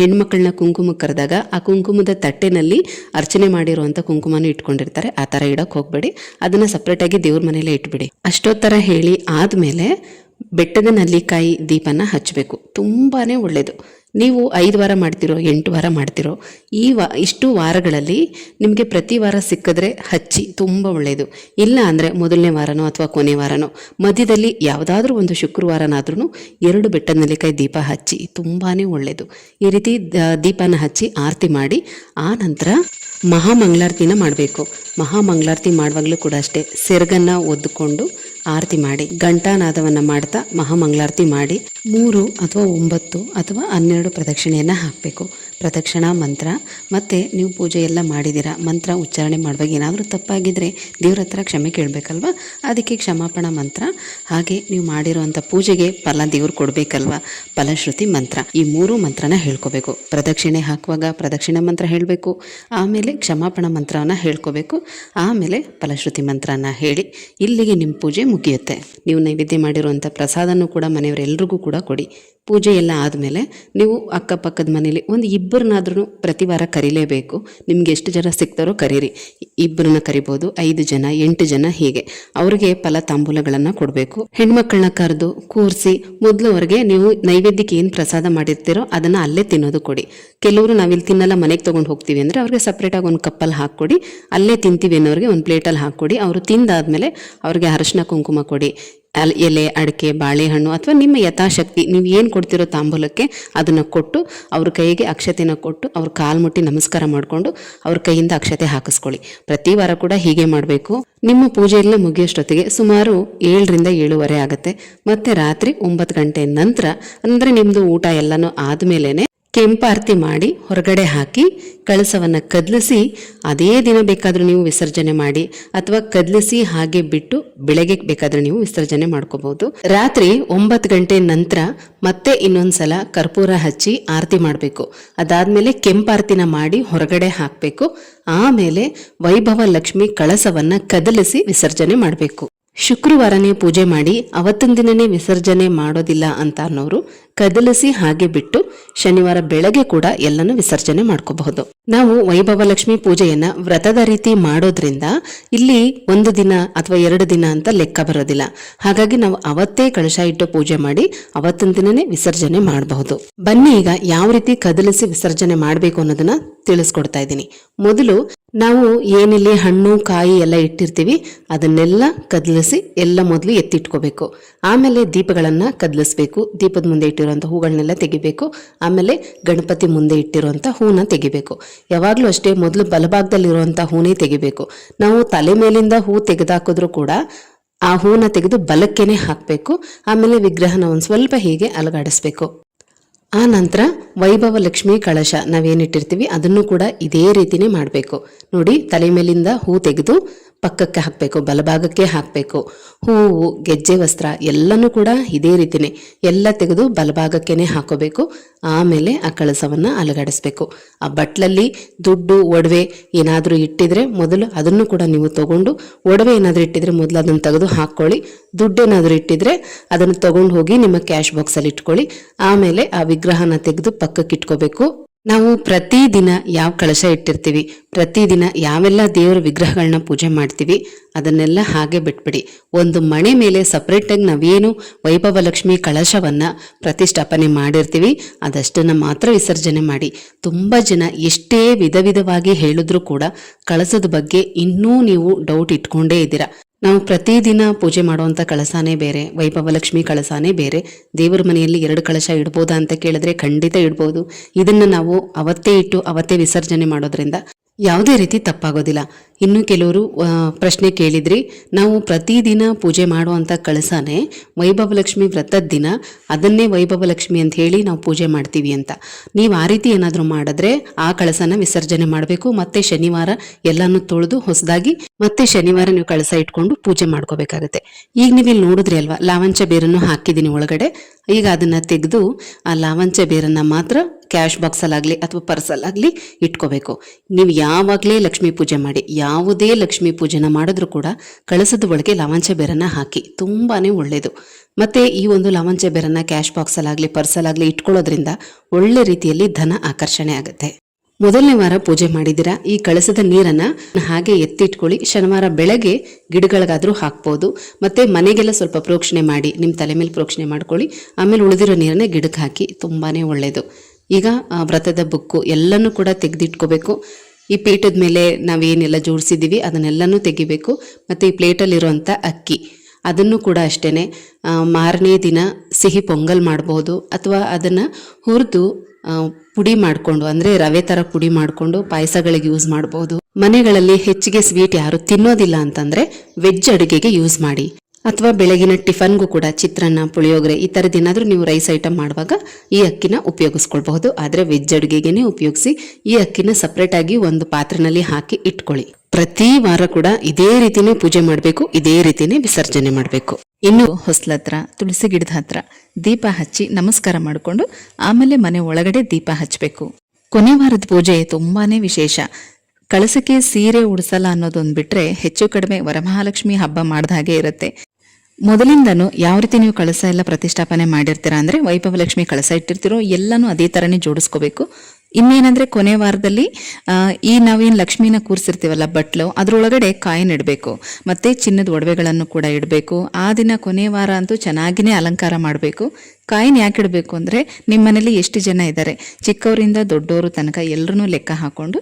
ಹೆಣ್ಮಕ್ಳನ್ನ ಕುಂಕುಮಕ್ಕೆ ಕರೆದಾಗ ಆ ಕುಂಕುಮದ ತಟ್ಟೆನಲ್ಲಿ ಅರ್ಚನೆ ಮಾಡಿರುವಂಥ ಕುಂಕುಮನೂ ಇಟ್ಕೊಂಡಿರ್ತಾರೆ. ಆ ಥರ ಇಡೋಕ್ಕೆ ಹೋಗಬೇಡಿ, ಅದನ್ನು ಸಪ್ರೇಟಾಗಿ ದೇವ್ರ ಮನೆಯಲ್ಲೇ ಇಟ್ಬಿಡಿ. ಅಷ್ಟೊತ್ತರ ಹೇಳಿ ಆದಮೇಲೆ ಬೆಟ್ಟದ ನಲ್ಲಿಕಾಯಿ ದೀಪನ ಹಚ್ಚಬೇಕು. ತುಂಬಾ ಒಳ್ಳೆಯದು. ನೀವು 5 ವಾರ ಮಾಡ್ತಿರೋ 8 ವಾರ ಮಾಡ್ತಿರೋ ಇಷ್ಟು ವಾರಗಳಲ್ಲಿ ನಿಮಗೆ ಪ್ರತಿ ವಾರ ಸಿಕ್ಕಿದ್ರೆ ಹಚ್ಚಿ, ತುಂಬ ಒಳ್ಳೆಯದು. ಇಲ್ಲ ಅಂದರೆ ಮೊದಲನೇ ವಾರನೋ ಅಥವಾ ಕೊನೆ ವಾರನೋ ಮಧ್ಯದಲ್ಲಿ ಯಾವುದಾದ್ರೂ ಒಂದು ಶುಕ್ರವಾರನಾದ್ರೂ 2 ಬೆಟ್ಟದ ನೆಲ್ಲಿಕಾಯಿ ದೀಪ ಹಚ್ಚಿ, ತುಂಬಾ ಒಳ್ಳೆಯದು. ಈ ರೀತಿ ದೀಪನ ಹಚ್ಚಿ ಆರತಿ ಮಾಡಿ ಆ ನಂತರ ಮಹಾಮಂಗಳಾರತಿನ ಮಾಡಬೇಕು. ಮಹಾಮಂಗಳಾರತಿ ಮಾಡುವಾಗಲೂ ಕೂಡ ಅಷ್ಟೇ ಸೆರಗನ್ನು ಒದ್ದುಕೊಂಡು ಆರತಿ ಮಾಡಿ ಘಂಟಾನಾದವನ್ನು ಮಾಡ್ತಾ ಮಹಾಮಂಗಳಾರತಿ ಮಾಡಿ 3 ಅಥವಾ 9 ಅಥವಾ 12 ಪ್ರದಕ್ಷಿಣೆಯನ್ನು ಹಾಕಬೇಕು. ಪ್ರದಕ್ಷಿಣಾ ಮಂತ್ರ ಮತ್ತು ನೀವು ಪೂಜೆ ಎಲ್ಲ ಮಾಡಿದ್ದೀರಾ, ಮಂತ್ರ ಉಚ್ಚಾರಣೆ ಮಾಡುವಾಗ ಏನಾದರೂ ತಪ್ಪಾಗಿದ್ದರೆ ದೇವ್ರ ಹತ್ರ ಕ್ಷಮೆ ಕೇಳಬೇಕಲ್ವ, ಅದಕ್ಕೆ ಕ್ಷಮಾಪಣಾ ಮಂತ್ರ. ಹಾಗೆ ನೀವು ಮಾಡಿರುವಂಥ ಪೂಜೆಗೆ ಫಲ ದೇವ್ರು ಕೊಡಬೇಕಲ್ವ, ಫಲಶ್ರುತಿ ಮಂತ್ರ. ಈ 3 ಮಂತ್ರನ ಹೇಳ್ಕೋಬೇಕು. ಪ್ರದಕ್ಷಿಣೆ ಹಾಕುವಾಗ ಪ್ರದಕ್ಷಿಣಾ ಮಂತ್ರ ಹೇಳಬೇಕು, ಆಮೇಲೆ ಕ್ಷಮಾಪಣಾ ಮಂತ್ರವನ್ನು ಹೇಳ್ಕೋಬೇಕು, ಆಮೇಲೆ ಫಲಶ್ರುತಿ ಮಂತ್ರನ ಹೇಳಿ ಇಲ್ಲಿಗೆ ನಿಮ್ಮ ಪೂಜೆ ಮುಗಿಯುತ್ತೆ. ನೀವು ನೈವೇದ್ಯ ಮಾಡಿರುವಂಥ ಪ್ರಸಾದನೂ ಕೂಡ ಮನೆಯವರೆಲ್ಲರಿಗೂ ಕೂಡ ಕೊಡಿ. ಪೂಜೆ ಎಲ್ಲ ಆದಮೇಲೆ ನೀವು ಅಕ್ಕಪಕ್ಕದ ಮನೇಲಿ ಒಂದು ಇಬ್ಬರನ್ನಾದ್ರೂ ಪ್ರತಿ ವಾರ ಕರೀಲೇಬೇಕು. ನಿಮ್ಗೆ ಎಷ್ಟು ಜನ ಸಿಗ್ತಾರೋ ಕರೀರಿ. ಇಬ್ಬರನ್ನ ಕರಿಬೋದು, 5 ಜನ 8 ಜನ ಹೀಗೆ ಅವ್ರಿಗೆ ಫಲ ತಾಂಬೂಲಗಳನ್ನು ಕೊಡಬೇಕು. ಹೆಣ್ಮಕ್ಳನ್ನ ಕರೆದು ಕೂರಿಸಿ ಮೊದಲು ಅವ್ರಿಗೆ ನೀವು ನೈವೇದ್ಯಕ್ಕೆ ಏನು ಪ್ರಸಾದ ಮಾಡಿರ್ತೀರೋ ಅದನ್ನು ಅಲ್ಲೇ ತಿನ್ನೋದು ಕೊಡಿ. ಕೆಲವರು ನಾವಿಲ್ಲಿ ತಿನ್ನಲ್ಲ ಮನೆಗೆ ತೊಗೊಂಡು ಹೋಗ್ತೀವಿ ಅಂದರೆ ಅವ್ರಿಗೆ ಸಪ್ರೇಟಾಗಿ ಒಂದು ಕಪ್ಪಲ್ಲಿ ಹಾಕ್ಕೊಡಿ. ಅಲ್ಲೇ ತಿಂತೀವಿ ಅನ್ನೋರಿಗೆ ಒಂದು ಪ್ಲೇಟಲ್ಲಿ ಹಾಕ್ಕೊಡಿ. ಅವರು ತಿಂದಾದ್ಮೇಲೆ ಅವ್ರಿಗೆ ಅರಶಿನ ಕುಂಕುಮ ಕೊಡಿ. ಎಲೆ, ಅಡಿಕೆ, ಬಾಳೆಹಣ್ಣು ಅಥವಾ ನಿಮ್ಮ ಯಥಾಶಕ್ತಿ ನೀವು ಏನು ಕೊಡ್ತಿರೋ ತಾಂಬೂಲಕ್ಕೆ ಅದನ್ನು ಕೊಟ್ಟು ಅವ್ರ ಕೈಗೆ ಅಕ್ಷತೆನ ಕೊಟ್ಟು ಅವ್ರ ಕಾಲು ಮುಟ್ಟಿ ನಮಸ್ಕಾರ ಮಾಡಿಕೊಂಡು ಅವ್ರ ಕೈಯಿಂದ ಅಕ್ಷತೆ ಹಾಕಿಸ್ಕೊಳ್ಳಿ. ಪ್ರತಿ ವಾರ ಕೂಡ ಹೀಗೆ ಮಾಡಬೇಕು. ನಿಮ್ಮ ಪೂಜೆ ಎಲ್ಲ ಮುಗಿಯೋಷ್ಟೊತ್ತಿಗೆ ಸುಮಾರು 7ರಿಂದ 7:30 ಆಗುತ್ತೆ. ಮತ್ತೆ ರಾತ್ರಿ 9 ಗಂಟೆ ನಂತರ ಅಂದರೆ ನಿಮ್ಮದು ಊಟ ಎಲ್ಲನೂ ಆದಮೇಲೆ ಕೆಂಪಾರತಿ ಮಾಡಿ ಹೊರಗಡೆ ಹಾಕಿ ಕಳಸವನ್ನು ಕದಲಿಸಿ ಅದೇ ದಿನ ಬೇಕಾದರೂ ನೀವು ವಿಸರ್ಜನೆ ಮಾಡಿ, ಅಥವಾ ಕದಲಿಸಿ ಹಾಗೆ ಬಿಟ್ಟು ಬೆಳಗ್ಗೆ ಬೇಕಾದರೂ ನೀವು ವಿಸರ್ಜನೆ ಮಾಡ್ಕೋಬಹುದು. ರಾತ್ರಿ 9 ಗಂಟೆ ನಂತರ ಮತ್ತೆ ಇನ್ನೊಂದ್ಸಲ ಕರ್ಪೂರ ಹಚ್ಚಿ ಆರತಿ ಮಾಡಬೇಕು. ಅದಾದ್ಮೇಲೆ ಕೆಂಪಾರತಿನ ಮಾಡಿ ಹೊರಗಡೆ ಹಾಕಬೇಕು. ಆಮೇಲೆ ವೈಭವ ಲಕ್ಷ್ಮಿ ಕಳಸವನ್ನ ಕದಲಿಸಿ ವಿಸರ್ಜನೆ ಮಾಡಬೇಕು. ಶುಕ್ರವಾರನೇ ಪೂಜೆ ಮಾಡಿ ಅವತ್ತಿನ ದಿನನೇ ವಿಸರ್ಜನೆ ಮಾಡೋದಿಲ್ಲ ಅಂತ ಅನ್ನೋರು ಕದಲಿಸಿ ಹಾಗೆ ಬಿಟ್ಟು ಶನಿವಾರ ಬೆಳಗ್ಗೆ ಕೂಡ ಎಲ್ಲನೂ ವಿಸರ್ಜನೆ ಮಾಡ್ಕೋಬಹುದು. ನಾವು ವೈಭವ ಲಕ್ಷ್ಮಿ ಪೂಜೆಯನ್ನ ವ್ರತದ ರೀತಿ ಮಾಡೋದ್ರಿಂದ ಇಲ್ಲಿ 1 ದಿನ ಅಥವಾ 2 ದಿನ ಅಂತ ಲೆಕ್ಕ ಬರೋದಿಲ್ಲ. ಹಾಗಾಗಿ ನಾವು ಅವತ್ತೇ ಕಳಶ ಇಟ್ಟು ಪೂಜೆ ಮಾಡಿ ಅವತ್ತಿನ ದಿನನೇ ವಿಸರ್ಜನೆ ಮಾಡಬಹುದು. ಬನ್ನಿ ಈಗ ಯಾವ ರೀತಿ ಕದಲಿಸಿ ವಿಸರ್ಜನೆ ಮಾಡಬೇಕು ಅನ್ನೋದನ್ನ ತಿಳಿಸ್ಕೊಡ್ತಾ ಇದ್ದೀನಿ. ಮೊದಲು ನಾವು ಏನಿಲ್ಲಿ ಹಣ್ಣು ಕಾಯಿ ಎಲ್ಲ ಇಟ್ಟಿರ್ತೀವಿ ಅದನ್ನೆಲ್ಲ ಕದಲಿಸಿ ಎಲ್ಲ ಮೊದಲು ಎತ್ತಿಟ್ಕೋಬೇಕು. ಆಮೇಲೆ ದೀಪಗಳನ್ನ ಕದಲಿಸ್ಬೇಕು. ದೀಪದ ಮುಂದೆ ಇಟ್ಟಿರುವಂಥ ಹೂಗಳನ್ನೆಲ್ಲ ತೆಗಿಬೇಕು. ಆಮೇಲೆ ಗಣಪತಿ ಮುಂದೆ ಇಟ್ಟಿರುವಂಥ ಹೂನ ತೆಗಿಬೇಕು. ಯಾವಾಗಲೂ ಅಷ್ಟೇ ಮೊದಲು ಬಲಭಾಗದಲ್ಲಿರುವಂಥ ಹೂನೇ ತೆಗಿಬೇಕು. ನಾವು ತಲೆ ಮೇಲಿಂದ ಹೂ ತೆಗೆದಾಕಿದ್ರೂ ಕೂಡ ಆ ಹೂನ ತೆಗೆದು ಬಲಕ್ಕೇನೆ ಹಾಕಬೇಕು. ಆಮೇಲೆ ವಿಗ್ರಹನ ಒಂದು ಸ್ವಲ್ಪ ಹೀಗೆ ಅಲುಗಾಡಿಸ್ಬೇಕು. ಆ ನಂತರ ವೈಭವ ಲಕ್ಷ್ಮಿ ಕಳಶ ನಾವೇನಿಟ್ಟಿರ್ತೀವಿ ಅದನ್ನು ಕೂಡ ಇದೇ ರೀತಿನೇ ಮಾಡಬೇಕು. ನೋಡಿ, ತಲೆ ಮೇಲಿಂದ ಹೂ ತೆಗೆದು ಪಕ್ಕಕ್ಕೆ ಹಾಕಬೇಕು, ಬಲಭಾಗಕ್ಕೆ ಹಾಕಬೇಕು. ಹೂವು, ಗೆಜ್ಜೆ ವಸ್ತ್ರ ಎಲ್ಲನೂ ಕೂಡ ಇದೇ ರೀತಿನೇ ಎಲ್ಲ ತೆಗೆದು ಬಲಭಾಗಕ್ಕೇನೆ ಹಾಕೋಬೇಕು. ಆಮೇಲೆ ಆ ಕಳಸವನ್ನು ಅಲುಗಾಡಿಸ್ಬೇಕು. ಆ ಬಟ್ಲಲ್ಲಿ ದುಡ್ಡು, ಒಡವೆ ಏನಾದರೂ ಇಟ್ಟಿದ್ರೆ ಮೊದಲು ಅದನ್ನು ಕೂಡ ನೀವು ತಗೊಂಡು, ಒಡವೆ ಏನಾದರೂ ಇಟ್ಟಿದ್ರೆ ಮೊದಲು ಅದನ್ನು ತೆಗೆದು ಹಾಕ್ಕೊಳ್ಳಿ. ದುಡ್ಡೇನಾದರೂ ಇಟ್ಟಿದ್ರೆ ಅದನ್ನು ತಗೊಂಡು ಹೋಗಿ ನಿಮ್ಮ ಕ್ಯಾಶ್ ಬಾಕ್ಸಲ್ಲಿ ಇಟ್ಕೊಳ್ಳಿ. ಆಮೇಲೆ ಆ ವಿಗ್ರಹನ ತೆಗೆದು ಪಕ್ಕಕ್ಕೆ ಇಟ್ಕೋಬೇಕು. ನಾವು ಪ್ರತಿದಿನ ಯಾವ ಕಳಶ ಇಟ್ಟಿರ್ತೀವಿ, ಪ್ರತಿದಿನ ಯಾವೆಲ್ಲ ದೇವರ ವಿಗ್ರಹಗಳನ್ನ ಪೂಜೆ ಮಾಡ್ತೀವಿ ಅದನ್ನೆಲ್ಲ ಹಾಗೆ ಬಿಟ್ಬಿಡಿ. ಒಂದು ಮಣೆ ಮೇಲೆ ಸಪ್ರೇಟಾಗಿ ನಾವೇನು ವೈಭವ ಲಕ್ಷ್ಮಿ ಕಳಶವನ್ನ ಪ್ರತಿಷ್ಠಾಪನೆ ಮಾಡಿರ್ತೀವಿ ಅದಷ್ಟನ್ನು ಮಾತ್ರ ವಿಸರ್ಜನೆ ಮಾಡಿ. ತುಂಬ ಜನ ಎಷ್ಟೇ ವಿಧವಾಗಿ ಹೇಳಿದ್ರೂ ಕೂಡ ಕಳಸದ ಬಗ್ಗೆ ಇನ್ನೂ ನೀವು ಡೌಟ್ ಇಟ್ಕೊಂಡೇ ಇದ್ದೀರಾ. ನಾವು ಪ್ರತಿದಿನ ಪೂಜೆ ಮಾಡುವಂಥ ಕಳಸಾನೇ ಬೇರೆ, ವೈಭವ ಲಕ್ಷ್ಮಿ ಕಳಸಾನೇ ಬೇರೆ. ದೇವರ ಮನೆಯಲ್ಲಿ 2 ಕಳಶ ಇಡ್ಬೋದಾ ಅಂತ ಕೇಳಿದ್ರೆ ಖಂಡಿತ ಇಡ್ಬೋದು. ಇದನ್ನು ನಾವು ಅವತ್ತೇ ಇಟ್ಟು ಅವತ್ತೇ ವಿಸರ್ಜನೆ ಮಾಡೋದ್ರಿಂದ ಯಾವುದೇ ರೀತಿ ತಪ್ಪಾಗೋದಿಲ್ಲ. ಇನ್ನು ಕೆಲವರು ಪ್ರಶ್ನೆ ಕೇಳಿದ್ರಿ, ನಾವು ಪ್ರತಿದಿನ ಪೂಜೆ ಮಾಡುವಂಥ ಕಳಸನೇ ವೈಭವ ಲಕ್ಷ್ಮಿ ವ್ರತದ ದಿನ ಅದನ್ನೇ ವೈಭವ ಲಕ್ಷ್ಮಿ ಅಂತ ಹೇಳಿ ನಾವು ಪೂಜೆ ಮಾಡ್ತೀವಿ ಅಂತ. ನೀವು ಆ ರೀತಿ ಏನಾದರೂ ಮಾಡಿದ್ರೆ ಆ ಕಳಸನ ವಿಸರ್ಜನೆ ಮಾಡಬೇಕು. ಮತ್ತೆ ಶನಿವಾರ ಎಲ್ಲಾನು ತೊಳೆದು ಹೊಸದಾಗಿ ಮತ್ತೆ ಶನಿವಾರ ನೀವು ಕಳಸ ಇಟ್ಕೊಂಡು ಪೂಜೆ ಮಾಡ್ಕೋಬೇಕಾಗತ್ತೆ. ಈಗ ನೀವು ಇಲ್ಲಿ ನೋಡಿದ್ರಿ ಅಲ್ವಾ, ಲಾವಂಚ ಬೇರನ್ನು ಹಾಕಿದ್ದೀನಿ ಒಳಗಡೆ. ಈಗ ಅದನ್ನ ತೆಗೆದು ಆ ಲಾವಂಚ ಬೇರನ್ನ ಮಾತ್ರ ಕ್ಯಾಶ್ ಬಾಕ್ಸಲ್ಲಾಗಲಿ ಅಥವಾ ಪರ್ಸಲ್ಲಾಗಲಿ ಇಟ್ಕೋಬೇಕು. ನೀವು ಯಾವಾಗಲೇ ಲಕ್ಷ್ಮೀ ಪೂಜೆ ಮಾಡಿ, ಯಾವುದೇ ಲಕ್ಷ್ಮೀ ಪೂಜೆನ ಮಾಡಿದ್ರೂ ಕೂಡ ಕಳಸದ ಒಳಗೆ ಲಾವಂಚ ಬೇರನ್ನ ಹಾಕಿ, ತುಂಬಾನೇ ಒಳ್ಳೆಯದು. ಮತ್ತೆ ಈ ಒಂದು ಲಾವಂಚ ಬೇರನ್ನ ಕ್ಯಾಶ್ ಬಾಕ್ಸಲ್ಲಾಗಲಿ ಪರ್ಸಲ್ಲಾಗಲಿ ಇಟ್ಕೊಳ್ಳೋದ್ರಿಂದ ಒಳ್ಳೆ ರೀತಿಯಲ್ಲಿ ಧನ ಆಕರ್ಷಣೆ ಆಗುತ್ತೆ. ಮೊದಲನೇ ವಾರ ಪೂಜೆ ಮಾಡಿದ್ದೀರಾ, ಈ ಕಳಸದ ನೀರನ್ನ ಹಾಗೆ ಎತ್ತಿಟ್ಕೊಳ್ಳಿ. ಶನಿವಾರ ಬೆಳಗ್ಗೆ ಗಿಡಗಳಿಗಾದ್ರೂ ಹಾಕ್ಬೋದು. ಮತ್ತೆ ಮನೆಗೆಲ್ಲ ಸ್ವಲ್ಪ ಪ್ರೋಕ್ಷಣೆ ಮಾಡಿ, ನಿಮ್ಮ ತಲೆ ಮೇಲೆ ಪ್ರೋಕ್ಷಣೆ ಮಾಡ್ಕೊಳ್ಳಿ. ಆಮೇಲೆ ಉಳಿದಿರೋ ನೀರನ್ನ ಗಿಡಕ್ಕೆ ಹಾಕಿ, ತುಂಬಾನೇ ಒಳ್ಳೆಯದು. ಈಗ ವ್ರತದ ಬುಕ್ಕು ಎಲ್ಲನೂ ಕೂಡ ತೆಗೆದಿಟ್ಕೋಬೇಕು. ಈ ಪೀಠದ ಮೇಲೆ ನಾವೇನೆಲ್ಲ ಜೋಡಿಸಿದ್ದೀವಿ ಅದನ್ನೆಲ್ಲನೂ ತೆಗಿಬೇಕು. ಮತ್ತು ಈ ಪ್ಲೇಟಲ್ಲಿರುವಂಥ ಅಕ್ಕಿ ಅದನ್ನು ಕೂಡ ಅಷ್ಟೇ ಮಾರನೇ ದಿನ ಸಿಹಿ ಪೊಂಗಲ್ ಮಾಡ್ಬೋದು, ಅಥವಾ ಅದನ್ನು ಹುರಿದು ಪುಡಿ ಮಾಡಿಕೊಂಡು, ಅಂದರೆ ರವೆ ಥರ ಪುಡಿ ಮಾಡಿಕೊಂಡು ಪಾಯಸಗಳಿಗೆ ಯೂಸ್ ಮಾಡ್ಬೋದು. ಮನೆಗಳಲ್ಲಿ ಹೆಚ್ಚಿಗೆ ಸ್ವೀಟ್ ಯಾರು ತಿನ್ನೋದಿಲ್ಲ ಅಂತಂದರೆ ವೆಜ್ ಅಡುಗೆಗೆ ಯೂಸ್ ಮಾಡಿ. ಅಥವಾ ಬೆಳಗಿನ ಟಿಫನ್ಗೂ ಕೂಡ ಚಿತ್ರಾನ್ನ, ಪುಳಿಯೋಗರೆ ಈ ಥರದ್ದು ಏನಾದರೂ ನೀವು ರೈಸ್ ಐಟಮ್ ಮಾಡುವಾಗ ಈ ಅಕ್ಕಿನ ಉಪಯೋಗಿಸ್ಕೊಳ್ಬಹುದು. ಆದರೆ ವೆಜ್ ಅಡುಗೆಗೇನೆ ಉಪಯೋಗಿಸಿ. ಈ ಅಕ್ಕಿನ ಸಪ್ರೇಟಾಗಿ ಒಂದು ಪಾತ್ರೆನಲ್ಲಿ ಹಾಕಿ ಇಟ್ಕೊಳ್ಳಿ. ಪ್ರತಿ ವಾರ ಕೂಡ ಇದೇ ರೀತಿನೇ ಪೂಜೆ ಮಾಡಬೇಕು, ಇದೇ ರೀತಿನೇ ವಿಸರ್ಜನೆ ಮಾಡಬೇಕು. ಇನ್ನು ಹೊಸ್ಲತ್ರ ತುಳಸಿ ಗಿಡದ ಹತ್ರ ದೀಪ ಹಚ್ಚಿ ನಮಸ್ಕಾರ ಮಾಡಿಕೊಂಡು ಆಮೇಲೆ ಮನೆ ಒಳಗಡೆ ದೀಪ ಹಚ್ಚಬೇಕು. ಕೊನೆ ವಾರದ ಪೂಜೆ ತುಂಬಾನೇ ವಿಶೇಷ. ಕಳಸಕ್ಕೆ ಸೀರೆ ಉಡಿಸಲ್ಲ ಅನ್ನೋದೊಂದು ಬಿಟ್ರೆ ಹೆಚ್ಚು ಕಡಿಮೆ ವರಮಹಾಲಕ್ಷ್ಮಿ ಹಬ್ಬ ಮಾಡ್ದ ಹಾಗೆ ಇರುತ್ತೆ. ಮೊದಲಿಂದನೂ ಯಾವ ರೀತಿ ನೀವು ಕಳಸ ಎಲ್ಲ ಪ್ರತಿಷ್ಠಾಪನೆ ಮಾಡಿರ್ತೀರಾ ಅಂದರೆ ವೈಭವ ಲಕ್ಷ್ಮಿ ಕಳಸ ಇಟ್ಟಿರ್ತೀರೋ ಎಲ್ಲನೂ ಅದೇ ಥರನೇ ಜೋಡಿಸ್ಕೋಬೇಕು. ಇನ್ನೇನಂದರೆ ಕೊನೆ ವಾರದಲ್ಲಿ ಈ ನಾವೇನು ಲಕ್ಷ್ಮೀನ ಕೂರಿಸಿರ್ತೀವಲ್ಲ ಬಟ್ಲು ಅದರೊಳಗಡೆ ಕಾಯಿನ್ ಇಡಬೇಕು, ಮತ್ತು ಚಿನ್ನದ ಒಡವೆಗಳನ್ನು ಕೂಡ ಇಡಬೇಕು. ಆ ದಿನ ಕೊನೆ ವಾರ ಅಂತೂ ಚೆನ್ನಾಗಿಯೇ ಅಲಂಕಾರ ಮಾಡಬೇಕು. ಕಾಯಿನ್ ಯಾಕೆ ಇಡಬೇಕು ಅಂದರೆ ನಿಮ್ಮ ಮನೇಲಿ ಎಷ್ಟು ಜನ ಇದ್ದಾರೆ, ಚಿಕ್ಕವರಿಂದ ದೊಡ್ಡವರು ತನಕ ಎಲ್ಲರೂ ಲೆಕ್ಕ ಹಾಕ್ಕೊಂಡು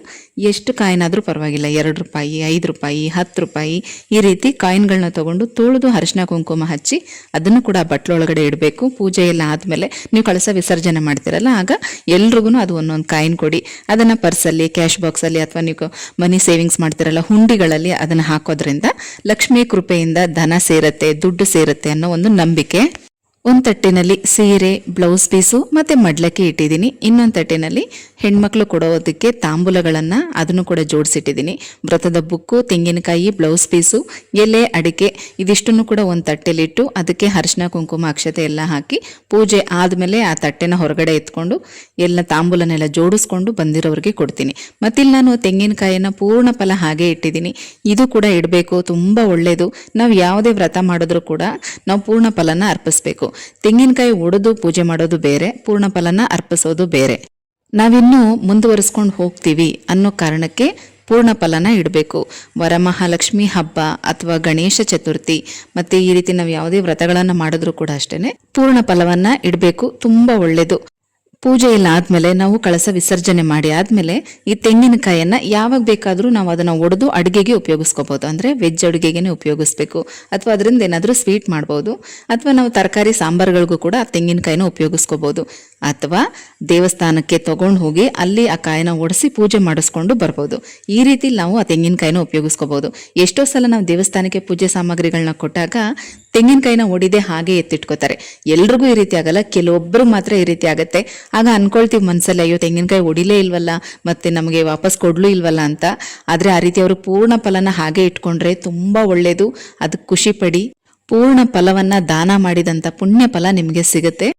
ಎಷ್ಟು ಕಾಯಿನ್ ಆದರೂ ಪರವಾಗಿಲ್ಲ, 2 ರೂಪಾಯಿ, 5 ರೂಪಾಯಿ, 10 ರೂಪಾಯಿ ಈ ರೀತಿ ಕಾಯಿನ್ಗಳನ್ನ ತೊಗೊಂಡು ತೊಳೆದು ಅರಿಶಿನ ಕುಂಕುಮ ಹಚ್ಚಿ ಅದನ್ನು ಕೂಡ ಬಟ್ಲೊಳಗಡೆ ಇಡಬೇಕು. ಪೂಜೆ ಎಲ್ಲ ಆದಮೇಲೆ ನೀವು ಕಳಸ ವಿಸರ್ಜನೆ ಮಾಡ್ತೀರಲ್ಲ, ಆಗ ಎಲ್ರಿಗೂ ಅದು ಒಂದೊಂದು ಕಾಯಿನ್ ಕೊಡಿ. ಅದನ್ನು ಪರ್ಸಲ್ಲಿ, ಕ್ಯಾಶ್ ಬಾಕ್ಸಲ್ಲಿ ಅಥವಾ ನೀವು ಮನಿ ಸೇವಿಂಗ್ಸ್ ಮಾಡ್ತಿರಲ್ಲ ಹುಂಡಿಗಳಲ್ಲಿ ಅದನ್ನು ಹಾಕೋದ್ರಿಂದ ಲಕ್ಷ್ಮೀ ಕೃಪೆಯಿಂದ ಧನ ಸೇರುತ್ತೆ, ದುಡ್ಡು ಸೇರುತ್ತೆ ಅನ್ನೋ ಒಂದು ನಂಬಿಕೆ. ಒಂದು ತಟ್ಟೆನಲ್ಲಿ ಸೀರೆ, ಬ್ಲೌಸ್ ಪೀಸು ಮತ್ತು ಮಡ್ಲಕ್ಕಿ ಇಟ್ಟಿದ್ದೀನಿ. ಇನ್ನೊಂದು ತಟ್ಟೆನಲ್ಲಿ ಹೆಣ್ಮಕ್ಳು ಕೊಡೋದಕ್ಕೆ ತಾಂಬೂಲಗಳನ್ನು ಅದನ್ನು ಕೂಡ ಜೋಡಿಸಿಟ್ಟಿದ್ದೀನಿ. ವ್ರತದ ಬುಕ್ಕು, ತೆಂಗಿನಕಾಯಿ, ಬ್ಲೌಸ್ ಪೀಸು, ಎಲೆ, ಅಡಿಕೆ ಇದಿಷ್ಟನ್ನು ಕೂಡ ಒಂದು ತಟ್ಟೆಲಿಟ್ಟು ಅದಕ್ಕೆ ಅರಿಶಿನ ಕುಂಕುಮ ಅಕ್ಷತೆ ಎಲ್ಲ ಹಾಕಿ ಪೂಜೆ ಆದಮೇಲೆ ಆ ತಟ್ಟೆನ ಹೊರಗಡೆ ಎತ್ಕೊಂಡು ಎಲ್ಲ ತಾಂಬೂಲನೆಲ್ಲ ಜೋಡಿಸ್ಕೊಂಡು ಬಂದಿರೋರಿಗೆ ಕೊಡ್ತೀನಿ. ಮತ್ತಿಲ್ಲಿ ನಾನು ತೆಂಗಿನಕಾಯಿನ ಪೂರ್ಣ ಫಲ ಹಾಗೆ ಇಟ್ಟಿದ್ದೀನಿ. ಇದು ಕೂಡ ಇಡಬೇಕು, ತುಂಬ ಒಳ್ಳೆಯದು. ನಾವು ಯಾವುದೇ ವ್ರತ ಮಾಡಿದ್ರೂ ಕೂಡ ನಾವು ಪೂರ್ಣ ಫಲನ ಅರ್ಪಿಸ್ಬೇಕು. ತೆಂಗಿನಕಾಯಿ ಒಡೆದು ಪೂಜೆ ಮಾಡೋದು ಬೇರೆ, ಪೂರ್ಣ ಫಲನ ಅರ್ಪಿಸೋದು ಬೇರೆ. ನಾವಿನ್ನೂ ಮುಂದುವರಿಸ್ಕೊಂಡು ಹೋಗ್ತೀವಿ ಅನ್ನೋ ಕಾರಣಕ್ಕೆ ಪೂರ್ಣ ಫಲನ ಇಡಬೇಕು. ವರಮಹಾಲಕ್ಷ್ಮಿ ಹಬ್ಬ ಅಥವಾ ಗಣೇಶ ಚತುರ್ಥಿ ಮತ್ತು ಈ ರೀತಿ ನಾವು ಯಾವುದೇ ವ್ರತಗಳನ್ನು ಮಾಡಿದ್ರೂ ಕೂಡ ಅಷ್ಟೇ ಪೂರ್ಣ ಫಲವನ್ನು ಇಡಬೇಕು, ತುಂಬ ಒಳ್ಳೆಯದು. ಪೂಜೆ ಎಲ್ಲ ಆದಮೇಲೆ ನಾವು ಕಳಸ ವಿಸರ್ಜನೆ ಮಾಡಿ ಆದಮೇಲೆ ಈ ತೆಂಗಿನಕಾಯನ್ನು ಯಾವಾಗ ಬೇಕಾದರೂ ನಾವು ಅದನ್ನು ಒಡೆದು ಅಡುಗೆಗೆ ಉಪಯೋಗಿಸ್ಕೋಬೋದು. ಅಂದರೆ ವೆಜ್ ಅಡುಗೆಗೆ ಉಪಯೋಗಿಸ್ಬೇಕು, ಅಥವಾ ಅದರಿಂದ ಏನಾದರೂ ಸ್ವೀಟ್ ಮಾಡ್ಬೋದು, ಅಥವಾ ನಾವು ತರಕಾರಿ ಸಾಂಬಾರುಗಳಿಗೂ ಕೂಡ ಆ ತೆಂಗಿನಕಾಯಿನ ಉಪಯೋಗಿಸ್ಕೋಬೋದು. ಅಥವಾ ದೇವಸ್ಥಾನಕ್ಕೆ ತೊಗೊಂಡು ಹೋಗಿ ಅಲ್ಲಿ ಆ ಕಾಯಿನ ಒಡಿಸಿ ಪೂಜೆ ಮಾಡಿಸ್ಕೊಂಡು ಬರ್ಬೋದು. ಈ ರೀತಿ ನಾವು ಆ ತೆಂಗಿನಕಾಯಿನ ಉಪಯೋಗಿಸ್ಕೋಬೋದು. ಎಷ್ಟೋ ಸಲ ನಾವು ದೇವಸ್ಥಾನಕ್ಕೆ ಪೂಜೆ ಸಾಮಗ್ರಿಗಳನ್ನ ಕೊಟ್ಟಾಗ ತೆಂಗಿನಕಾಯಿನ ಒಡಿದೆ ಹಾಗೆ ಎತ್ತಿಟ್ಕೋತಾರೆ. ಎಲ್ರಿಗೂ ಈ ರೀತಿ ಆಗಲ್ಲ, ಕೆಲವೊಬ್ಬರು ಮಾತ್ರ ಈ ರೀತಿ ಆಗುತ್ತೆ. ಆಗ ಅನ್ಕೊಳ್ತೀವಿ ಮನಸ್ಸಲ್ಲಿ, ಅಯ್ಯೋ ತೆಂಗಿನಕಾಯಿ ಒಡಿಲೇ ಇಲ್ವಲ್ಲ, ಮತ್ತೆ ನಮಗೆ ವಾಪಸ್ ಕೊಡ್ಲೂ ಇಲ್ವಲ್ಲ ಅಂತ. ಆದರೆ ಆ ರೀತಿ ಅವರು ಪೂರ್ಣ ಫಲನ ಹಾಗೆ ಇಟ್ಕೊಂಡ್ರೆ ತುಂಬ ಒಳ್ಳೆಯದು. ಅದಕ್ಕೆ ಖುಷಿ ಪಡಿ. ಪೂರ್ಣ ಫಲವನ್ನು ದಾನ ಮಾಡಿದಂಥ ಪುಣ್ಯ ಫಲ ನಿಮಗೆ ಸಿಗುತ್ತೆ.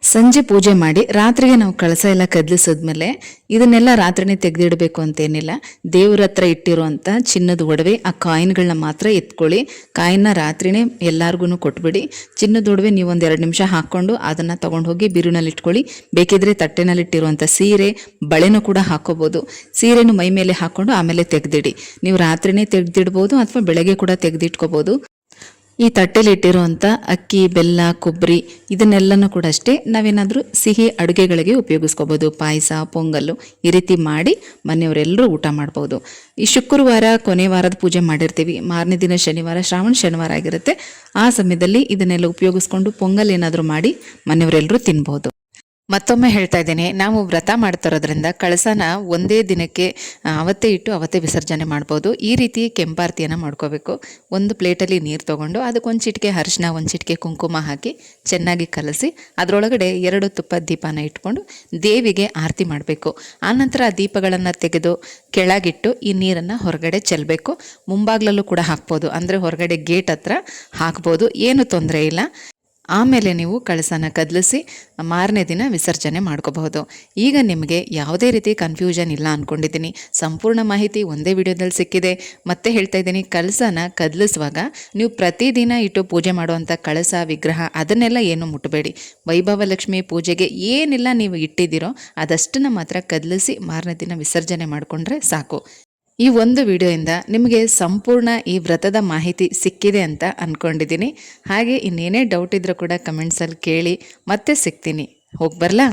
ಸಂಜೆ ಪೂಜೆ ಮಾಡಿ ರಾತ್ರಿಗೆ ನಾವು ಕಳಸ ಎಲ್ಲ ಕದಲಿಸಿದ್ಮೇಲೆ ಇದನ್ನೆಲ್ಲ ರಾತ್ರಿನೇ ತೆಗೆದಿಡಬೇಕು ಅಂತೇನಿಲ್ಲ. ದೇವ್ರ ಹತ್ರ ಇಟ್ಟಿರುವಂಥ ಚಿನ್ನದ ಒಡವೆ ಆ ಕಾಯಿನ್ಗಳನ್ನ ಮಾತ್ರ ಎತ್ಕೊಳ್ಳಿ. ಕಾಯಿನ್ನ ರಾತ್ರಿನೇ ಎಲ್ಲರಿಗೂ ಕೊಟ್ಬಿಡಿ. ಚಿನ್ನದ ಒಡವೆ ನೀವು ಒಂದು 2 ನಿಮಿಷ ಹಾಕ್ಕೊಂಡು ಅದನ್ನು ತೊಗೊಂಡು ಹೋಗಿ ಬೀರುನಲ್ಲಿ ಇಟ್ಕೊಳ್ಳಿ. ಬೇಕಿದ್ರೆ ತಟ್ಟೆನಲ್ಲಿಟ್ಟಿರುವಂಥ ಸೀರೆ, ಬಳೆನೂ ಕೂಡ ಹಾಕೋಬೋದು. ಸೀರೆನೂ ಮೈ ಮೇಲೆ ಹಾಕ್ಕೊಂಡು ಆಮೇಲೆ ತೆಗೆದಿಡಿ. ನೀವು ರಾತ್ರಿನೇ ತೆಗೆದಿಡ್ಬೋದು ಅಥವಾ ಬೆಳಗ್ಗೆ ಕೂಡ ತೆಗೆದಿಟ್ಕೋಬೋದು. ಈ ತಟ್ಟೆಲಿ ಇಟ್ಟಿರುವಂಥ ಅಕ್ಕಿ, ಬೆಲ್ಲ, ಕೊಬ್ಬರಿ ಇದನ್ನೆಲ್ಲನೂ ಕೂಡ ಅಷ್ಟೇ ನಾವೇನಾದರೂ ಸಿಹಿ ಅಡುಗೆಗಳಿಗೆ ಉಪಯೋಗಿಸ್ಕೋಬೋದು. ಪಾಯಸ, ಪೊಂಗಲ್ಲು ಈ ರೀತಿ ಮಾಡಿ ಮನೆಯವರೆಲ್ಲರೂ ಊಟ ಮಾಡ್ಬೋದು. ಈ ಶುಕ್ರವಾರ ಕೊನೆ ವಾರದ ಪೂಜೆ ಮಾಡಿರ್ತೀವಿ, ಮಾರನೇ ದಿನ ಶನಿವಾರ, ಶ್ರಾವಣ ಶನಿವಾರ ಆಗಿರುತ್ತೆ. ಆ ಸಮಯದಲ್ಲಿ ಇದನ್ನೆಲ್ಲ ಉಪಯೋಗಿಸ್ಕೊಂಡು ಪೊಂಗಲ್ ಏನಾದರೂ ಮಾಡಿ ಮನೆಯವರೆಲ್ಲರೂ ತಿನ್ಬೋದು. ಮತ್ತೊಮ್ಮೆ ಹೇಳ್ತಾ ಇದ್ದೇನೆ, ನಾವು ವ್ರತ ಮಾಡ್ತಿರೋದ್ರಿಂದ ಕಳಸನ ಒಂದೇ ದಿನಕ್ಕೆ ಅವತ್ತೇ ಇಟ್ಟು ಅವತ್ತೇ ವಿಸರ್ಜನೆ ಮಾಡ್ಬೋದು. ಈ ರೀತಿ ಕೆಂಪಾರತಿಯನ್ನು ಮಾಡ್ಕೋಬೇಕು. ಒಂದು ಪ್ಲೇಟಲ್ಲಿ ನೀರು ತೊಗೊಂಡು ಅದಕ್ಕೊಂದು ಚಿಟಿಕೆ ಅರಿಶಿನ, ಒಂದು ಚಿಟಿಕೆ ಕುಂಕುಮ ಹಾಕಿ ಚೆನ್ನಾಗಿ ಕಲಸಿ ಅದರೊಳಗಡೆ 2 ತುಪ್ಪದ ದೀಪನ ಇಟ್ಕೊಂಡು ದೇವಿಗೆ ಆರತಿ ಮಾಡಬೇಕು. ಆನಂತರ ಆ ದೀಪಗಳನ್ನು ತೆಗೆದು ಕೆಳಗಿಟ್ಟು ಈ ನೀರನ್ನು ಹೊರಗಡೆ ಚೆಲ್ಲಬೇಕು. ಮುಂಬಾಗ್ಲಲ್ಲೂ ಕೂಡ ಹಾಕ್ಬೋದು, ಅಂದರೆ ಹೊರಗಡೆ ಗೇಟ್ ಹತ್ರ ಹಾಕ್ಬೋದು, ಏನು ತೊಂದರೆ ಇಲ್ಲ. ಆಮೇಲೆ ನೀವು ಕಳಸನ ಕದಲಿಸಿ ಮಾರನೇ ದಿನ ವಿಸರ್ಜನೆ ಮಾಡ್ಕೋಬಹುದು. ಈಗ ನಿಮಗೆ ಯಾವುದೇ ರೀತಿ ಕನ್ಫ್ಯೂಷನ್ ಇಲ್ಲ ಅಂದ್ಕೊಂಡಿದ್ದೀನಿ. ಸಂಪೂರ್ಣ ಮಾಹಿತಿ ಒಂದೇ ವಿಡಿಯೋದಲ್ಲಿ ಸಿಕ್ಕಿದೆ. ಮತ್ತೆ ಹೇಳ್ತಾ ಇದ್ದೀನಿ, ಕಳಸನ ಕದಲಿಸುವಾಗ ನೀವು ಪ್ರತಿದಿನ ಇಟ್ಟು ಪೂಜೆ ಮಾಡುವಂಥ ಕಳಸ, ವಿಗ್ರಹ ಅದನ್ನೆಲ್ಲ ಏನು ಮುಟ್ಟಬೇಡಿ. ವೈಭವ ಲಕ್ಷ್ಮಿ ಪೂಜೆಗೆ ಏನೆಲ್ಲ ನೀವು ಇಟ್ಟಿದ್ದೀರೋ ಅದಷ್ಟನ್ನು ಮಾತ್ರ ಕದಲಿಸಿ ಮಾರನೇ ದಿನ ವಿಸರ್ಜನೆ ಮಾಡಿಕೊಂಡ್ರೆ ಸಾಕು. ಈ ಒಂದು ವಿಡಿಯೋಯಿಂದ ನಿಮಗೆ ಸಂಪೂರ್ಣ ಈ ವ್ರತದ ಮಾಹಿತಿ ಸಿಕ್ಕಿದೆ ಅಂತ ಅಂದ್ಕೊಂಡಿದ್ದೀನಿ. ಹಾಗೆ ಇನ್ನೇನೇ ಡೌಟ್ ಇದ್ರೂ ಕೂಡ ಕಮೆಂಟ್ಸಲ್ಲಿ ಕೇಳಿ. ಮತ್ತೆ ಸಿಗ್ತೀನಿ. ಹೋಗಿ ಬರಲಾ?